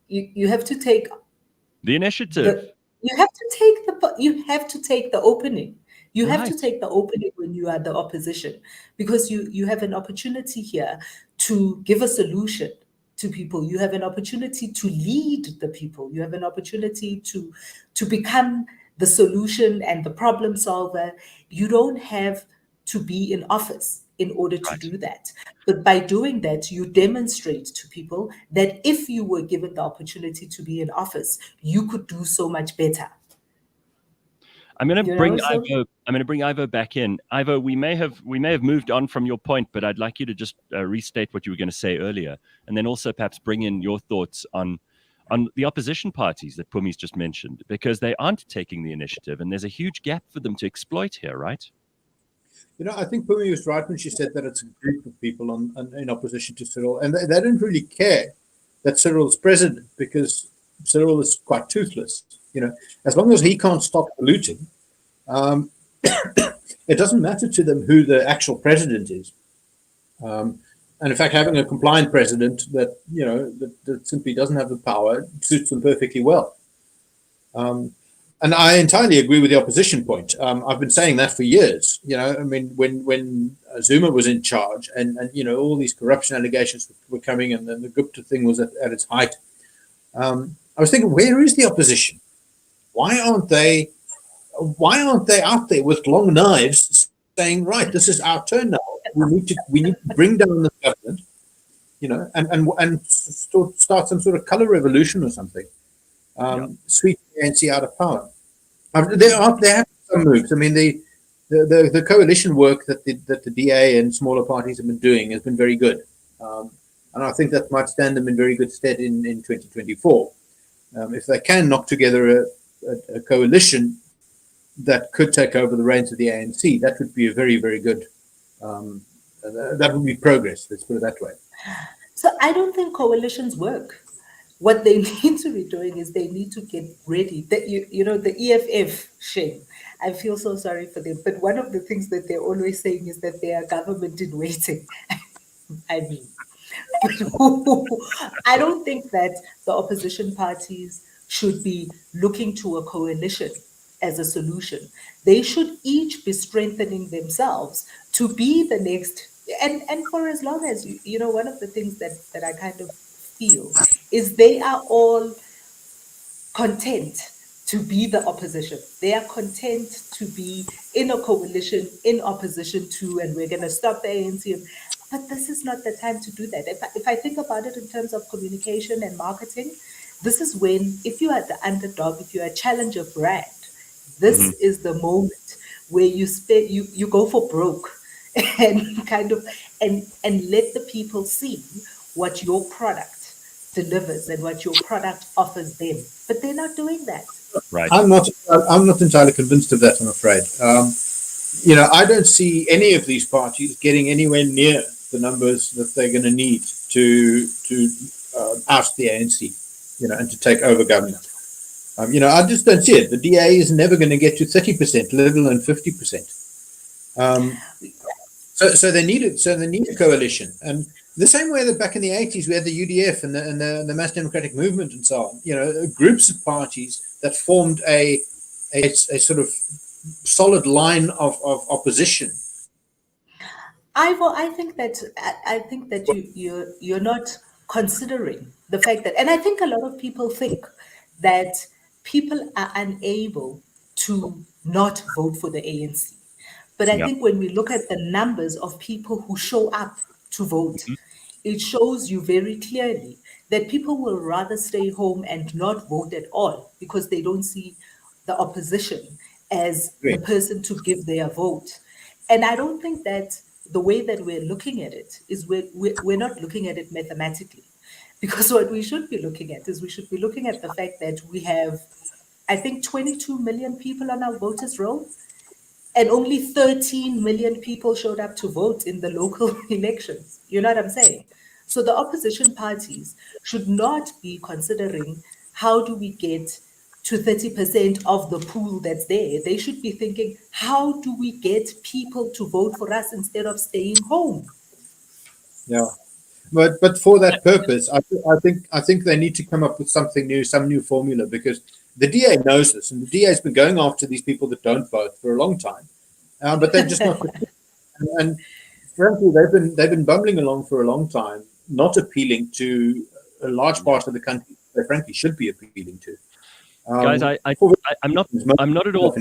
the initiative. You have to take the opening. You have to take the opening when you are the opposition, because you have an opportunity here to give a solution to people. You have an opportunity to lead the people. You have an opportunity to become the solution and the problem solver. You don't have to be in office in order to do that. But by doing that, you demonstrate to people that if you were given the opportunity to be in office, you could do so much better. I'm going to bring Ivo. I'm going to bring Ivo back in. Ivo, we may have moved on from your point, but I'd like you to just restate what you were going to say earlier, and then also perhaps bring in your thoughts on the opposition parties that Pumi's just mentioned, because they aren't taking the initiative, and there's a huge gap for them to exploit here, right? I think Pumi was right when she said that it's a group of people in opposition to Cyril, and they don't really care that Cyril's president, because Cyril is quite toothless. As long as he can't stop polluting, it doesn't matter to them who the actual president is. And in fact, having a compliant president that simply doesn't have the power suits them perfectly well. And I entirely agree with the opposition point. I've been saying that for years. When Zuma was in charge, and all these corruption allegations were coming, and then the Gupta thing was at its height. I was thinking, where is the opposition? Why aren't they out there with long knives saying, right, this is our turn now. We need to bring down the government, and start some sort of color revolution or something. Sweep the ANC out of power. There have some moves. I mean, the coalition work that the DA and smaller parties have been doing has been very good, and I think that might stand them in very good stead in 2024. If they can knock together a coalition that could take over the reins of the ANC, that would be a very, very good. That would be progress. Let's put it that way. So I don't think coalitions work. What they need to be doing is they need to get ready. The EFF, shame. I feel so sorry for them. But one of the things that they're always saying is that they are government in waiting. I mean, I don't think that the opposition parties should be looking to a coalition as a solution. They should each be strengthening themselves to be the next. And for as long as, one of the things that I kind of feel is they are all content to be the opposition. They are content to be in a coalition, in opposition to, and we're going to stop the ANC. But this is not the time to do that. If I think about it in terms of communication and marketing, this is when, if you are the underdog, if you are a challenger brand, this is the moment where you go for broke and kind of and let the people see what your product delivers and what your product offers them. But they're not doing that. Right. I'm not entirely convinced of that, I'm afraid. I don't see any of these parties getting anywhere near the numbers that they're going to need to oust the ANC, and to take over government. I just don't see it. The DA is never going to get to 30%, let alone 50%. So they need it. So they need a coalition, and the same way that back in the 80s we had the UDF and the Mass Democratic Movement and so on. Groups of parties that formed a sort of solid line of opposition. Ivo, I think that you're not considering the fact that, and I think a lot of people think that people are unable to not vote for the ANC. But I think when we look at the numbers of people who show up to vote, it shows you very clearly that people will rather stay home and not vote at all because they don't see the opposition as the person to give their vote. And I don't think that the way that we're looking at it is we're not looking at it mathematically. Because what we should be looking at is we should be looking at the fact that we have, I think, 22 million people on our voters' roll, and only 13 million people showed up to vote in the local elections. You know what I'm saying? So the opposition parties should not be considering how do we get to 30% of the pool that's there. They should be thinking, how do we get people to vote for us instead of staying home? Yeah. But for that purpose, I think they need to come up with something new, some new formula, because the DA knows this, and the DA has been going after these people that don't vote for a long time, but they're just not. And frankly, they've been bumbling along for a long time, not appealing to a large part of the country they frankly should be appealing to. Guys, I'm not at all.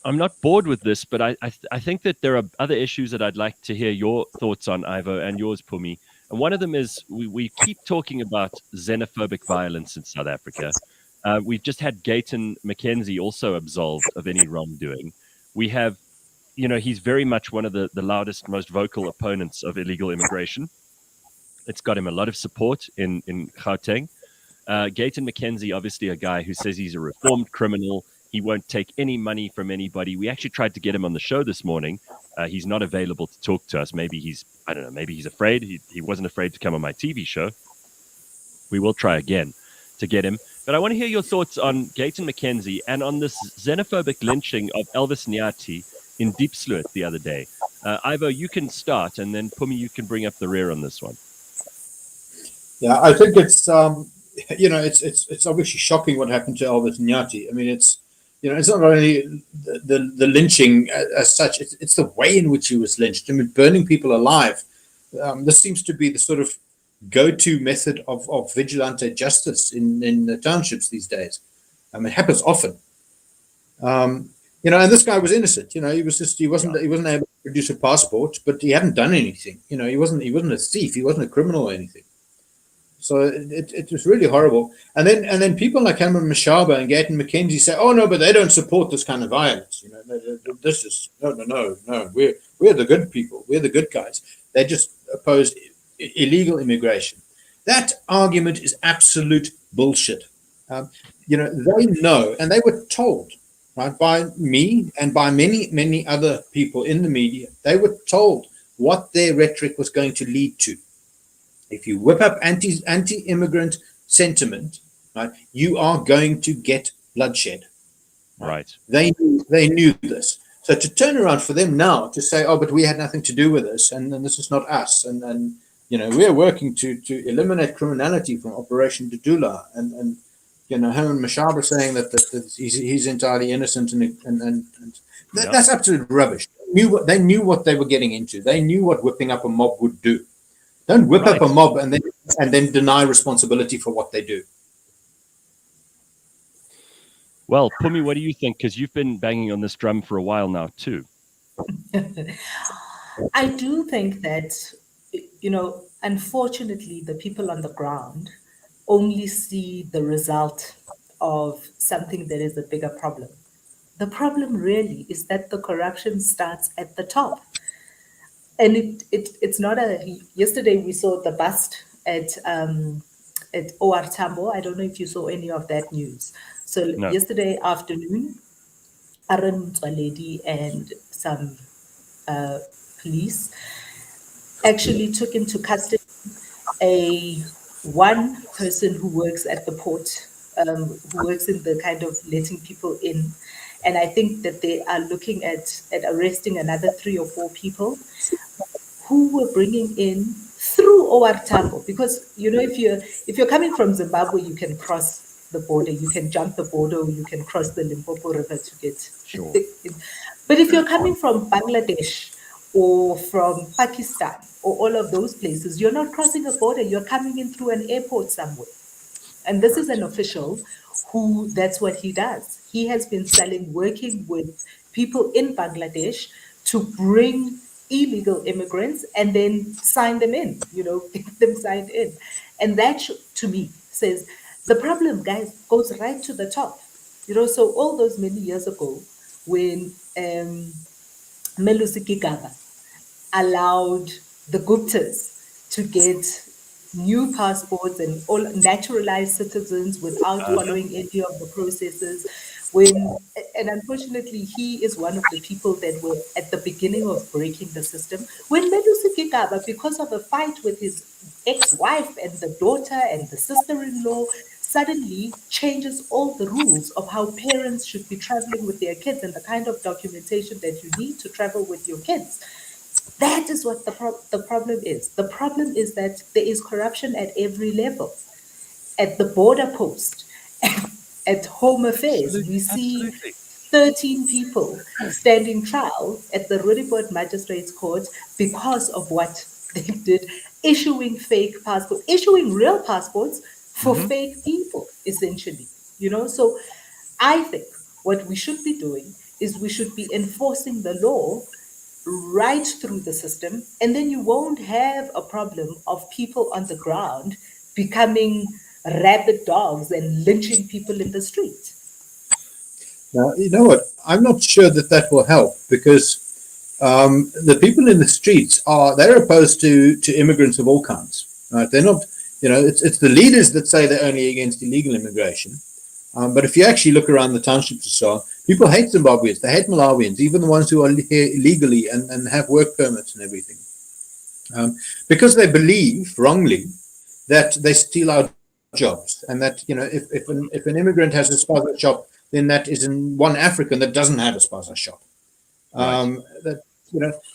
I'm not bored with this, but I think that there are other issues that I'd like to hear your thoughts on, Ivo, and yours, Pumi. And one of them is we keep talking about xenophobic violence in South Africa. We've just had Gayton McKenzie also absolved of any wrongdoing. We have, he's very much one of the loudest, most vocal opponents of illegal immigration. It's got him a lot of support in Gauteng. Gayton McKenzie, obviously a guy who says he's a reformed criminal. He won't take any money from anybody. We actually tried to get him on the show this morning. He's not available to talk to us. Maybe he's afraid. He wasn't afraid to come on my TV show. We will try again to get him. But I want to hear your thoughts on Gayton McKenzie and on this xenophobic lynching of Elvis Nyati in Diepsloot the other day. Ivo, you can start, and then Pumi, you can bring up the rear on this one. Yeah, I think it's it's obviously shocking what happened to Elvis Nyati. I mean, it's not only the lynching as such; it's the way in which he was lynched. I mean, burning people alive. This seems to be the sort of go-to method of vigilante justice in the townships these days. It happens often. And this guy was innocent. He wasn't able to produce a passport, but he hadn't done anything. He wasn't a thief. He wasn't a criminal or anything. So it was really horrible. And then people like Herman Mashaba and Gayton McKenzie say, "Oh no, but they don't support this kind of violence. This is no. We're the good people. We're the good guys. They just oppose illegal immigration." That argument is absolute bullshit. They know, and they were told, right, by me and by many other people in the media. They were told what their rhetoric was going to lead to. If you whip up anti-immigrant sentiment, right, you are going to get bloodshed. Right. They knew this. So to turn around for them now to say, "Oh, but we had nothing to do with this, and this is not us," and we're working to eliminate criminality from Operation Dudula, and Herman Mashaba saying that he's entirely innocent, and that's absolute rubbish. They knew what they were getting into. They knew what whipping up a mob would do. Don't whip up a mob and then deny responsibility for what they do. Well, Pumi, what do you think? Because you've been banging on this drum for a while now, too. I do think that, unfortunately, the people on the ground only see the result of something that is a bigger problem. The problem really is that the corruption starts at the top. And it's not yesterday we saw the bust at OR Tambo. I don't know if you saw any of that news. So Yesterday afternoon, Aaron Lady and some police actually took into custody one person who works at the port, who works in the kind of letting people in. And I think that they are looking at arresting another 3 or 4 people who were bringing in through OR Tambo. Because, if you're coming from Zimbabwe, you can cross the border, you can jump the border, or you can cross the Limpopo River to get in. But if you're coming from Bangladesh or from Pakistan or all of those places, you're not crossing a border, you're coming in through an airport somewhere. And this is an official who, that's what he does. He has been working with people in Bangladesh to bring illegal immigrants and then sign them in, get them signed in. And that, to me, says the problem, guys, goes right to the top. So all those many years ago, when Melusi Gigaba allowed the Guptas to get new passports and all naturalized citizens without following any of the processes. And unfortunately, he is one of the people that were at the beginning of breaking the system. When Melusi Gigaba, because of a fight with his ex-wife and the daughter and the sister-in-law, suddenly changes all the rules of how parents should be traveling with their kids and the kind of documentation that you need to travel with your kids. That is what the problem is. The problem is that there is corruption at every level. At the border post, at Home Affairs, we see 13 people standing trial at the Roodepoort Magistrates Court because of what they did, issuing fake passports, issuing real passports for fake people, essentially. So I think what we should be doing is we should be enforcing the law right through the system, and then you won't have a problem of people on the ground becoming rabid dogs and lynching people in the street. Now, you know what? I'm not sure that will help, because the people in the streets they're opposed to immigrants of all kinds. Right? They're not, it's the leaders that say they're only against illegal immigration. But if you actually look around the townships and so on, people hate Zimbabweans, they hate Malawians, even the ones who are here illegally and have work permits and everything. Because they believe wrongly that they steal our jobs, and that, if an immigrant has a spaza shop, then that is in one African that doesn't have a spaza shop. Right.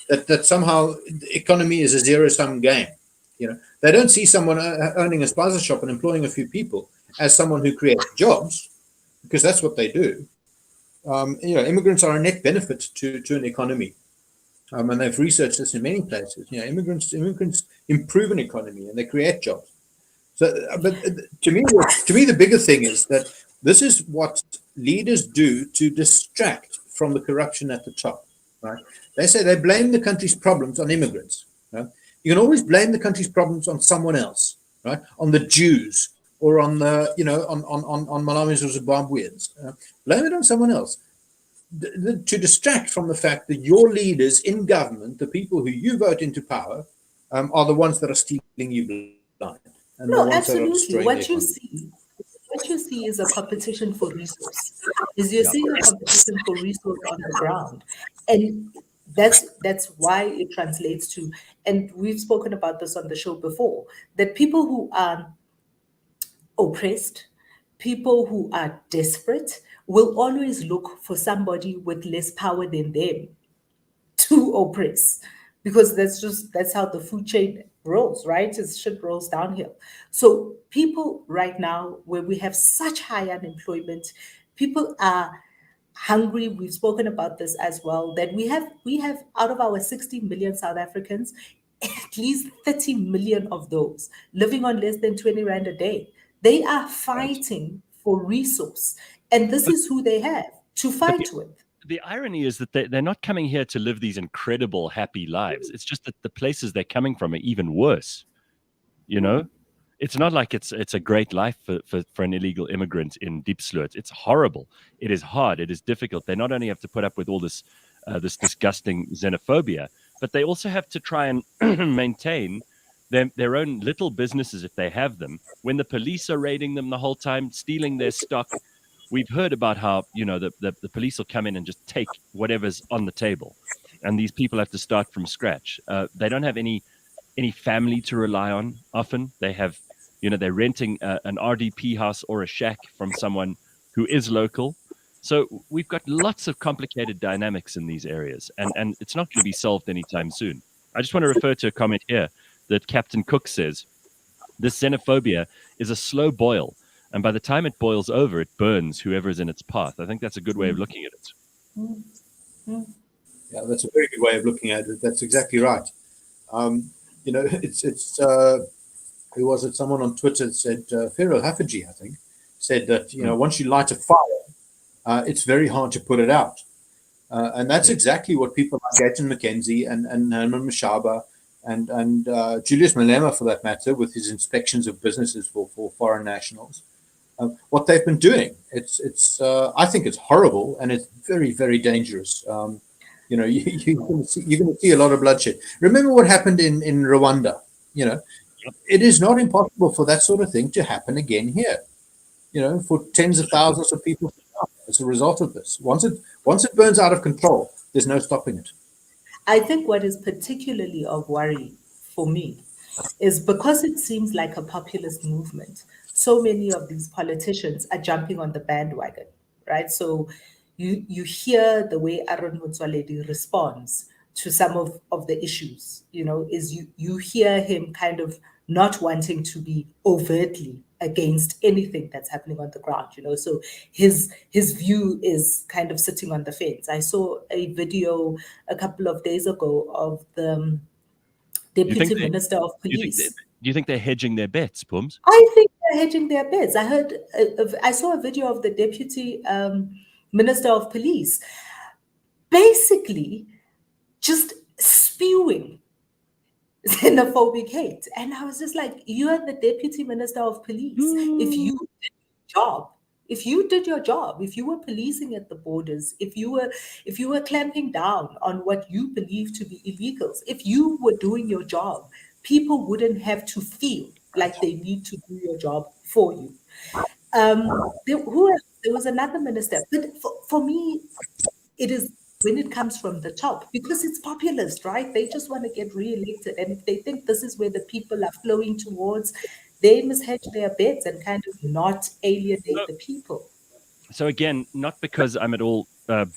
That somehow the economy is a zero-sum game. They don't see someone owning a spaza shop and employing a few people as someone who creates jobs, because that's what they do. Immigrants are a net benefit to an economy, and they've researched this in many places. Immigrants improve an economy and they create jobs. So, but to me, the bigger thing is that this is what leaders do to distract from the corruption at the top. Right? They say they blame the country's problems on immigrants. Right? You can always blame the country's problems on someone else, right? On the Jews, or on the, on Malawians or Zimbabweans. Blame it on someone else to distract from the fact that your leaders in government, the people who you vote into power, are the ones that are stealing you blind. And no, absolutely. What you see is a competition for resource. You're seeing a competition for resource on the ground, and that's why it translates to. And we've spoken about this on the show before, that people who are oppressed, people who are desperate, will always look for somebody with less power than them to oppress, because that's how the food chain rolls, right? Shit rolls downhill. So people right now, where we have such high unemployment, people are hungry. We've spoken about this as well, that we have out of our 60 million South Africans, at least 30 million of those living on less than 20 rand a day. They are fighting for resource, and this is who they have to fight with. The irony is that they're not coming here to live these incredible, happy lives. It's just that the places they're coming from are even worse. It's not like it's a great life for an illegal immigrant in Diepsloot. It's horrible. It is hard. It is difficult. They not only have to put up with all this disgusting xenophobia, but they also have to try and maintain their own little businesses, if they have them, when the police are raiding them the whole time, stealing their stock. We've heard about how, the police will come in and just take whatever's on the table. And these people have to start from scratch. They don't have any family to rely on often. They have, they're renting an RDP house or a shack from someone who is local. So we've got lots of complicated dynamics in these areas, and it's not going to be solved anytime soon. I just want to refer to a comment here that Captain Cook says, this xenophobia is a slow boil, and by the time it boils over, it burns whoever is in its path. I think that's a good way of looking at it. Yeah, that's a very good way of looking at it. That's exactly right. It's who was it? Someone on Twitter said, Pharaoh Haffiji, I think, said that, once you light a fire, it's very hard to put it out. And that's exactly what people like Gayton McKenzie and Herman Mashaba and Julius Malema, for that matter, with his inspections of businesses for foreign nationals, what they've been doing. I think it's horrible, and it's very, very dangerous. You're going to see a lot of bloodshed. Remember what happened in Rwanda. It is not impossible for that sort of thing to happen again here. For tens of thousands of people as a result of this. Once it burns out of control, there's no stopping it. I think what is particularly of worry for me is because it seems like a populist movement, so many of these politicians are jumping on the bandwagon, right? So you hear the way Aaron Motsoaledi responds to some of the issues, is you hear him kind of not wanting to be overtly against anything that's happening on the ground, so his view is kind of sitting on the fence. I saw a video a couple of days ago of the Deputy Minister of Police. Do you think they're hedging their bets, Pums? I think they're hedging their bets. I saw a video of the Deputy Minister of Police basically just spewing xenophobic hate. And I was just like, you're the deputy minister of police. If you did your job, if you did your job, if you were policing at the borders, if you were clamping down on what you believe to be illegals, if you were doing your job, people wouldn't have to feel like they need to do your job for you. There was another minister, but for me, it is when it comes from the top, because it's populist, right? They just want to get re-elected, and if they think this is where the people are flowing towards, they must hedge their bets and kind of not alienate the people. So again, not because I'm at all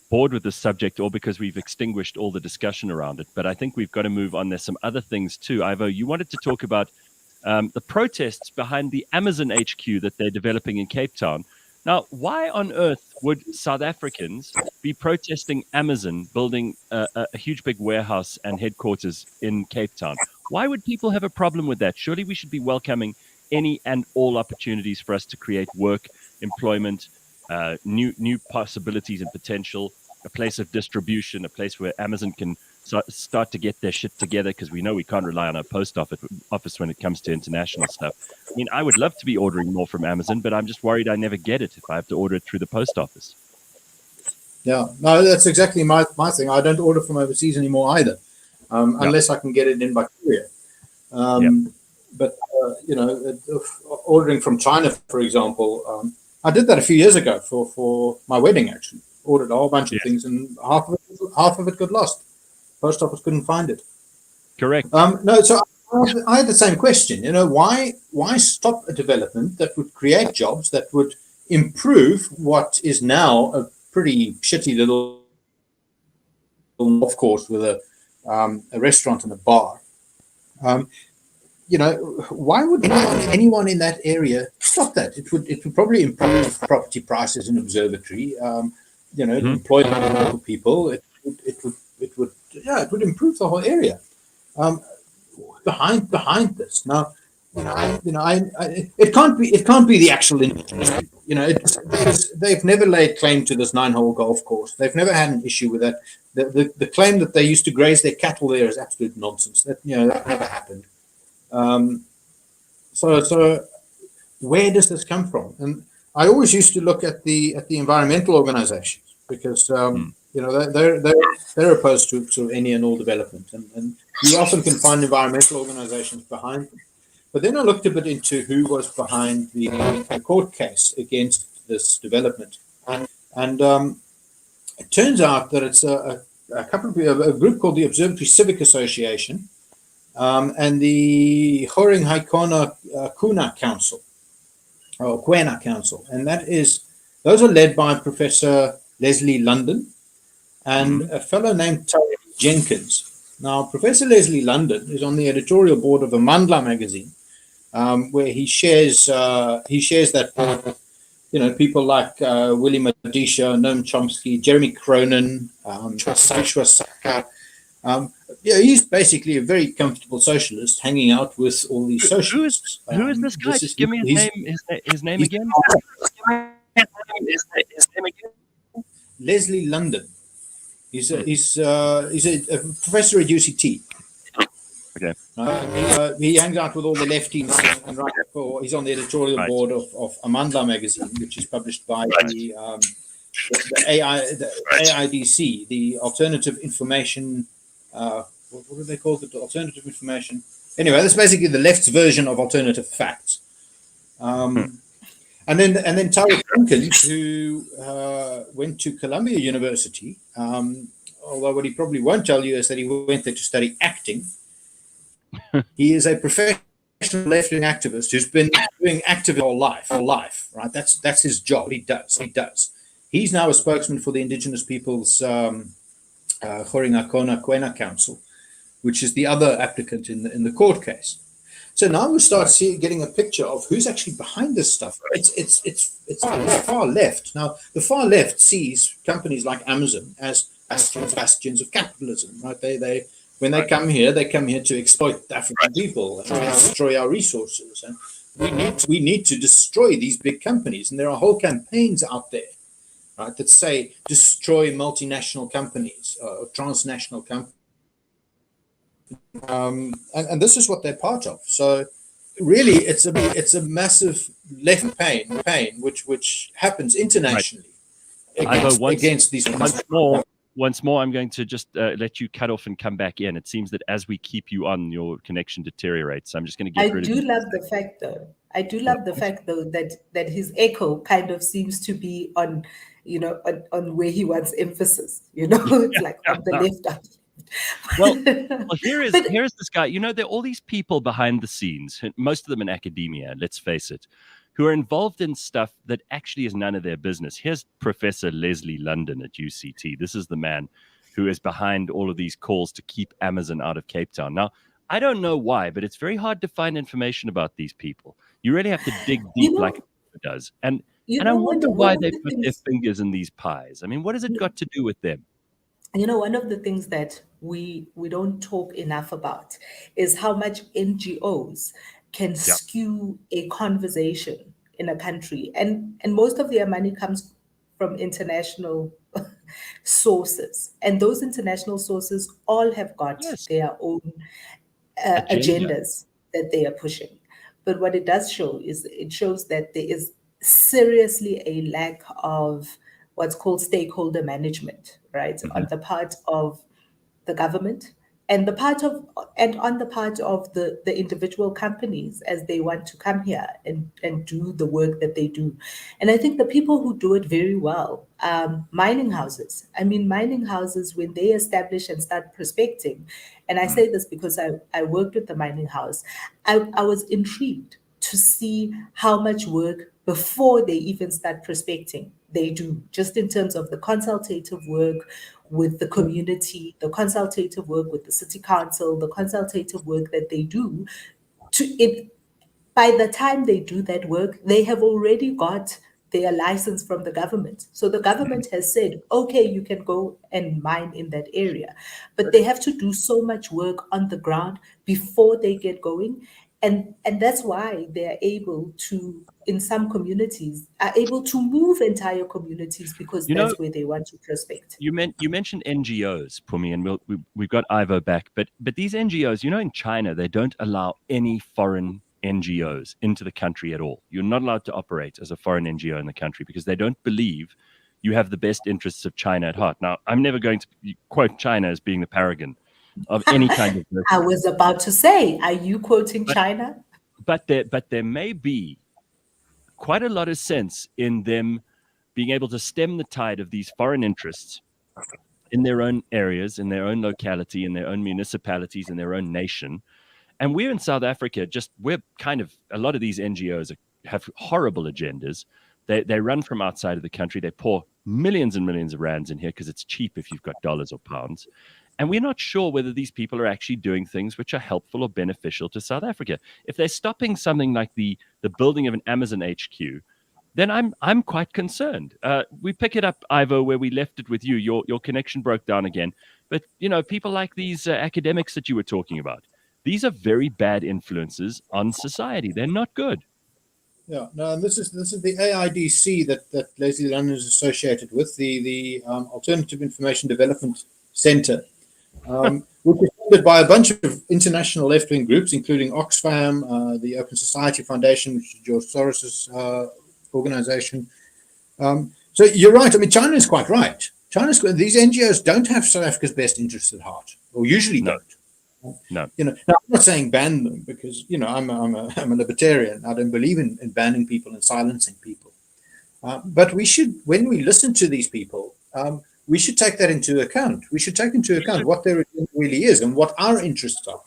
bored with this subject or because we've extinguished all the discussion around it, but I think we've got to move on. There's some other things too. Ivo, you wanted to talk about the protests behind the Amazon HQ that they're developing in Cape Town. Now, why on earth would South Africans be protesting Amazon building a huge big warehouse and headquarters in Cape Town? Why would people have a problem with that? Surely we should be welcoming any and all opportunities for us to create work, employment, new possibilities and potential, a place of distribution, a place where Amazon can start to get their shit together, because we know we can't rely on our post office when it comes to international stuff. I mean, I would love to be ordering more from Amazon, but I'm just worried I never get it if I have to order it through the post office. Yeah, no, that's exactly my thing. I don't order from overseas anymore either, unless I can get it in by courier. But, ordering from China, for example, I did that a few years ago for my wedding, actually. Ordered a whole bunch of things, and half of it got lost. Post office couldn't find it. Correct. No, so I had the same question. Why stop a development that would create jobs, that would improve what is now a pretty shitty little golf course with a restaurant and a bar? Why would anyone in that area stop that? It would probably improve property prices in observatory. Employment of local people. It would improve the whole area. Behind this now, it can't be the actual industry. Because they've never laid claim to this 9-hole golf course. They've never had an issue with that. The claim that they used to graze their cattle there is absolute nonsense. That never happened. So where does this come from? And I always used to look at the environmental organizations, because they're opposed to any and all development, and you often can find environmental organizations behind them. But then I looked a bit into who was behind the court case against this development, and it turns out that it's a group called the Observatory Civic Association, and the Horing Haikona Kuna Council, or Kwena Council, and those are led by Professor Leslie London and a fellow named Tariq Jenkins. Now, Professor Leslie London is on the editorial board of Amandla magazine, where he shares that board. People like Willie Madisha, Noam Chomsky, Jeremy Cronin, Joshua Saka. He's basically a very comfortable socialist, hanging out with all these socialists. Who is this guy? Just give me his name again. Leslie London. He's a professor at UCT. Okay. He hangs out with all the lefties and he's on the editorial board of Amandla magazine, which is published by the AIDC, the Alternative Information. What do they call it? Alternative Information. Anyway, that's basically the left's version of Alternative Facts. And then Tariq Jenkins, who went to Columbia University, although what he probably won't tell you is that he went there to study acting. He is a professional left-wing activist who's been doing activism all life, right? That's his job. He does. He's now a spokesman for the Indigenous Peoples Horingakona Kwena Council, which is the other applicant in the court case. So now we start getting a picture of who's actually behind this stuff. It's far left. Now, the far left sees companies like Amazon as bastions of capitalism, right? When they come here to exploit the African people and destroy our resources. And we need to destroy these big companies. And there are whole campaigns out there, right, that say destroy multinational companies or transnational companies. and this is what they're part of. So really, it's a massive left pain which happens internationally against these. Once more, I'm going to just let you cut off and come back in. It seems that as we keep you on, your connection deteriorates. So I'm just going to get rid of you. I do love the fact though that his echo kind of seems to be on, on where he wants emphasis. It's like on the left. Well, here is this guy. There are all these people behind the scenes, most of them in academia, let's face it, who are involved in stuff that actually is none of their business. Here's Professor Leslie London at UCT. This is the man who is behind all of these calls to keep Amazon out of Cape Town. Now, I don't know why, but it's very hard to find information about these people. You really have to dig deep like it does. And I wonder why they put their fingers in these pies. I mean, what has it got to do with them? One of the things that we don't talk enough about is how much NGOs can skew a conversation in a country. And most of their money comes from international sources. And those international sources all have got their own agendas that they are pushing. But what it does show is it shows that there is seriously a lack of what's called stakeholder management, right, on the part of the government and on the part of the individual companies as they want to come here and do the work that they do. And I think the people who do it very well, mining houses. I mean, mining houses, when they establish and start prospecting, and I say this because I worked with the mining house, I was intrigued to see how much work before they even start prospecting they do, just in terms of the consultative work with the community, the consultative work with the city council, the consultative work that they do. By the time they do that work, they have already got their license from the government. So the government has said, okay, you can go and mine in that area. But they have to do so much work on the ground before they get going. And that's why they're able to, in some communities, are able to move entire communities because that's where they want to prospect. You mentioned NGOs, Pumi, and we've got Ivo back. But these NGOs, in China, they don't allow any foreign NGOs into the country at all. You're not allowed to operate as a foreign NGO in the country because they don't believe you have the best interests of China at heart. Now, I'm never going to quote China as being the paragon of any kind of business. I was about to say, are you quoting China? But there may be quite a lot of sense in them being able to stem the tide of these foreign interests in their own areas, in their own locality, in their own municipalities, in their own nation. And we're in South Africa, we're kind of, a lot of these NGOs have horrible agendas. They run from outside of the country. They pour millions and millions of rands in here because it's cheap if you've got dollars or pounds. And we're not sure whether these people are actually doing things which are helpful or beneficial to South Africa. If they're stopping something like the building of an Amazon HQ, then I'm quite concerned. We pick it up, Ivo, where we left it with you. Your connection broke down again. But, people like these academics that you were talking about, these are very bad influences on society. They're not good. Yeah, no, and this is the AIDC that Leslie London is associated with, the Alternative Information Development Center, which is funded by a bunch of international left-wing groups, including Oxfam, the Open Society Foundation, which is George Soros's organization. So you're right. I mean, China is quite right. These NGOs don't have South Africa's best interests at heart, or usually don't. No. Now, I'm not saying ban them because I'm a libertarian. I don't believe in banning people and silencing people. But we should, when we listen to these people, we should take that into account. We should take into account what their agenda really is and what our interests are.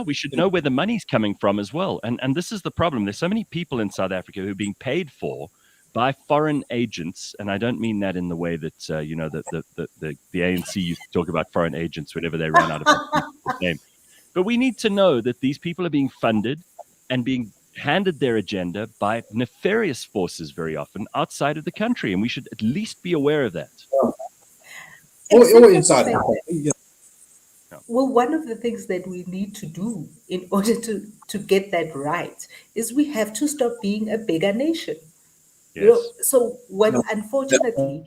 We should know where the money's coming from as well. And this is the problem. There's so many people in South Africa who are being paid for by foreign agents, and I don't mean that in the way that the ANC used to talk about foreign agents whenever they ran out of the name. But we need to know that these people are being funded and being handed their agenda by nefarious forces very often outside of the country, and we should at least be aware of that. Or inside. Yeah. Well, one of the things that we need to do in order to get that right is we have to stop being a bigger nation. Yes. So what unfortunately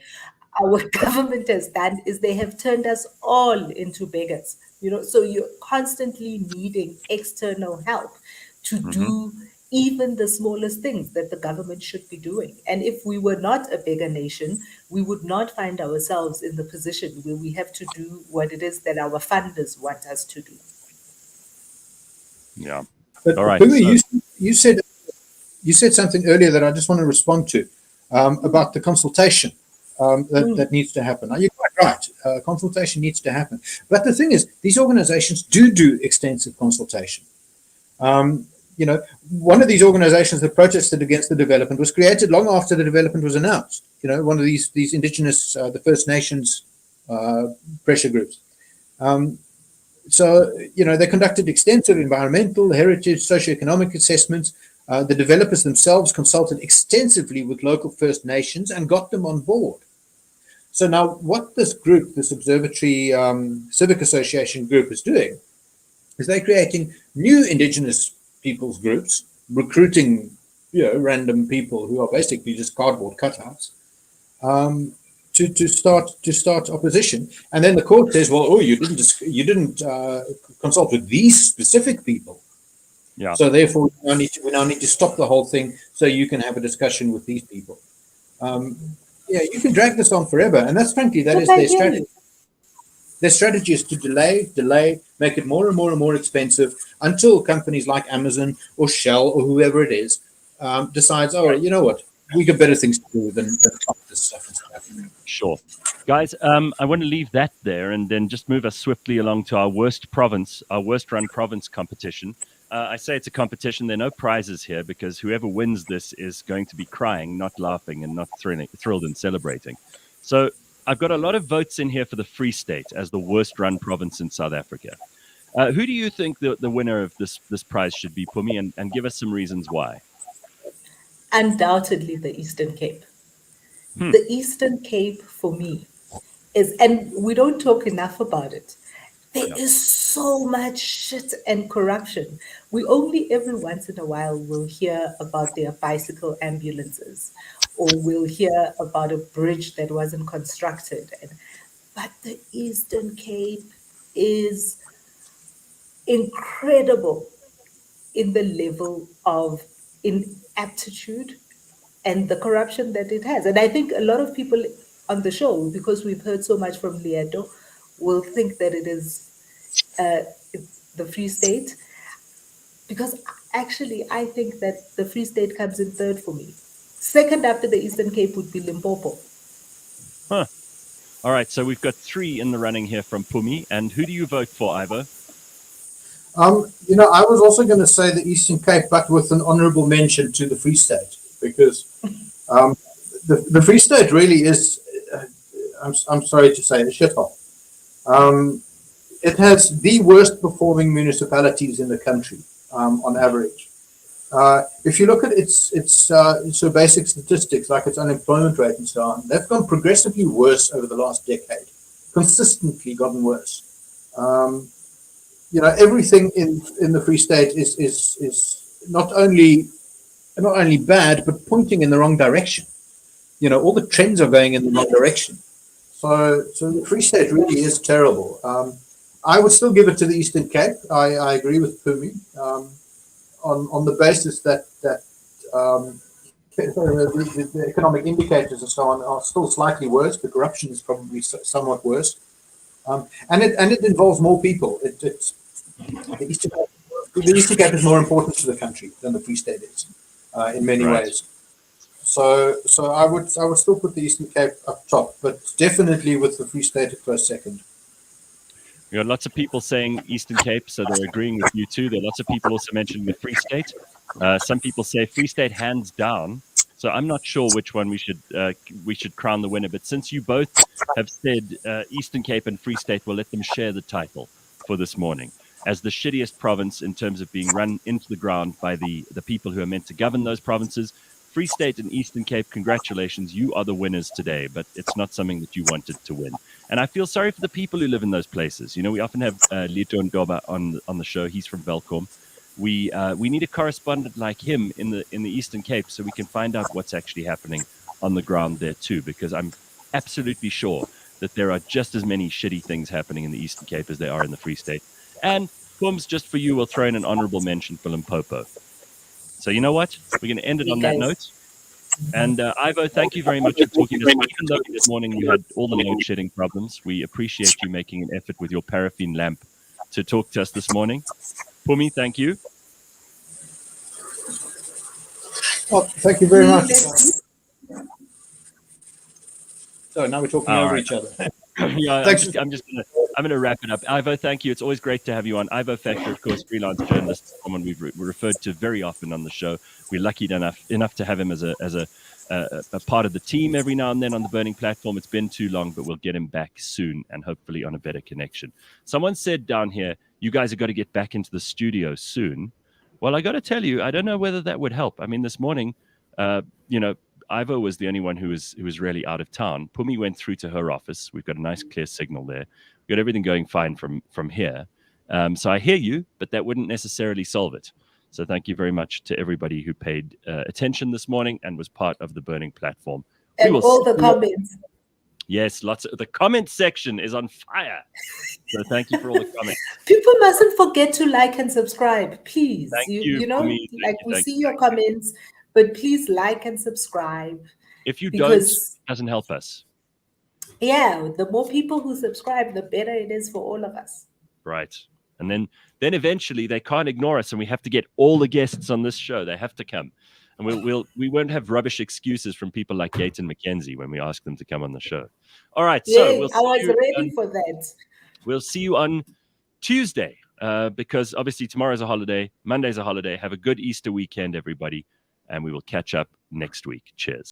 our government has done is they have turned us all into beggars So you're constantly needing external help to do even the smallest things that the government should be doing. And if we were not a bigger nation, we would not find ourselves in the position where we have to do what it is that our funders want us to do. Yeah. But All right. Pumi, you said something earlier that I just want to respond to about the consultation that needs to happen. Now, you're quite right. Consultation needs to happen. But the thing is, these organizations do extensive consultation. One of these organizations that protested against the development was created long after the development was announced. One of these indigenous, the First Nations pressure groups. So they conducted extensive environmental, heritage, socioeconomic assessments. The developers themselves consulted extensively with local First Nations and got them on board. So now what this group, this Observatory Civic Association group is doing is they're creating new indigenous people's groups, recruiting random people who are basically just cardboard cutouts to start opposition. And then the court says, well, you didn't consult with these specific people. Yeah. So therefore, we now need to stop the whole thing so you can have a discussion with these people. You can drag this on forever, and that's frankly that is their strategy. Their strategy is to delay, make it more and more and more expensive until companies like Amazon or Shell or whoever it is decides, all right, you know what, we got better things to do than stop this stuff and stuff. Sure. Guys, I want to leave that there and then just move us swiftly along to our worst run province competition. I say it's a competition. There are no prizes here because whoever wins this is going to be crying, not laughing, and not thrilled and celebrating. So I've got a lot of votes in here for the Free State as the worst run province in South Africa. Who do you think the winner of this prize should be, Pumi, and give us some reasons why? Undoubtedly the Eastern Cape. The Eastern Cape for me is, and we don't talk enough about it, there is so much shit and corruption. We only every once in a while will hear about their bicycle ambulances, or we'll hear about a bridge that wasn't constructed. But the Eastern Cape is incredible in the level of inaptitude and the corruption that it has. And I think a lot of people on the show, because we've heard so much from Lieto, will think that it is the Free State, because actually I think that the Free State comes in third for me. Second after the Eastern Cape would be Limpopo. Huh. All right, so we've got 3 in the running here from Pumi. And who do you vote for, Ivo? I was also going to say the Eastern Cape, but with an honourable mention to the Free State, because the Free State really is, I'm sorry to say, a shithole. It has the worst performing municipalities in the country on average. If you look at its basic statistics, like its unemployment rate and so on, they've gone progressively worse over the last decade, consistently gotten worse. Everything in the Free State is not only bad, but pointing in the wrong direction. All the trends are going in the wrong direction. So the Free State really is terrible. I would still give it to the Eastern Cape. I agree with Pumi on the basis that the economic indicators and so on are still slightly worse. The corruption is probably somewhat worse, and it involves more people. The Eastern Cape is more important to the country than the Free State is in many ways. So I would still put the Eastern Cape up top, but definitely with the Free State a close second. We got lots of people saying Eastern Cape, so they're agreeing with you too. There are lots of people also mentioning the Free State. Some people say Free State hands down. So I'm not sure which one we should crown the winner. But since you both have said Eastern Cape and Free State, we'll let them share the title for this morning as the shittiest province in terms of being run into the ground by the people who are meant to govern those provinces. Free State and Eastern Cape, congratulations. You are the winners today, but it's not something that you wanted to win. And I feel sorry for the people who live in those places. We often have Lieto Ngoba on the show. He's from Velkom. We need a correspondent like him in the Eastern Cape so we can find out what's actually happening on the ground there too, because I'm absolutely sure that there are just as many shitty things happening in the Eastern Cape as there are in the Free State. And Pums, just for you, we'll throw in an honorable mention for Limpopo. So you know what? We're going to end it on that note. And Ivo, thank you very much for talking to us. Even though this morning you had all the load shedding problems, we appreciate you making an effort with your paraffin lamp to talk to us this morning. Pumi, thank you. Well, thank you very much. So now we're talking over each other. Yeah, I'm gonna wrap it up. Ivo, thank you. It's always great to have you on. Ivo Vegter, of course, freelance journalist, someone we've referred to very often on the show. We're lucky enough to have him as a part of the team every now and then on the Burning Platform. It's been too long, but we'll get him back soon and hopefully on a better connection. Someone said down here, you guys have got to get back into the studio soon. Well, I got to tell you, I don't know whether that would help. I mean, this morning, Ivo was the only one who was really out of town. Pumi went through to her office. We've got a nice clear signal there. We've got everything going fine from here. So I hear you, but that wouldn't necessarily solve it. So thank you very much to everybody who paid attention this morning and was part of the Burning Platform. And all the comments. Yes, the comment section is on fire. So thank you for all the comments. People mustn't forget to like and subscribe, please. Thank you know, Pumi. We see your comments. But please like and subscribe. If you don't, it doesn't help us. Yeah, the more people who subscribe, the better it is for all of us. Right. And then eventually they can't ignore us and we have to get all the guests on this show. They have to come. And we won't have rubbish excuses from people like Yates and McKenzie when we ask them to come on the show. All right. So I was ready for that. We'll see you on Tuesday because obviously tomorrow's a holiday. Monday's a holiday. Have a good Easter weekend, everybody. And we will catch up next week. Cheers.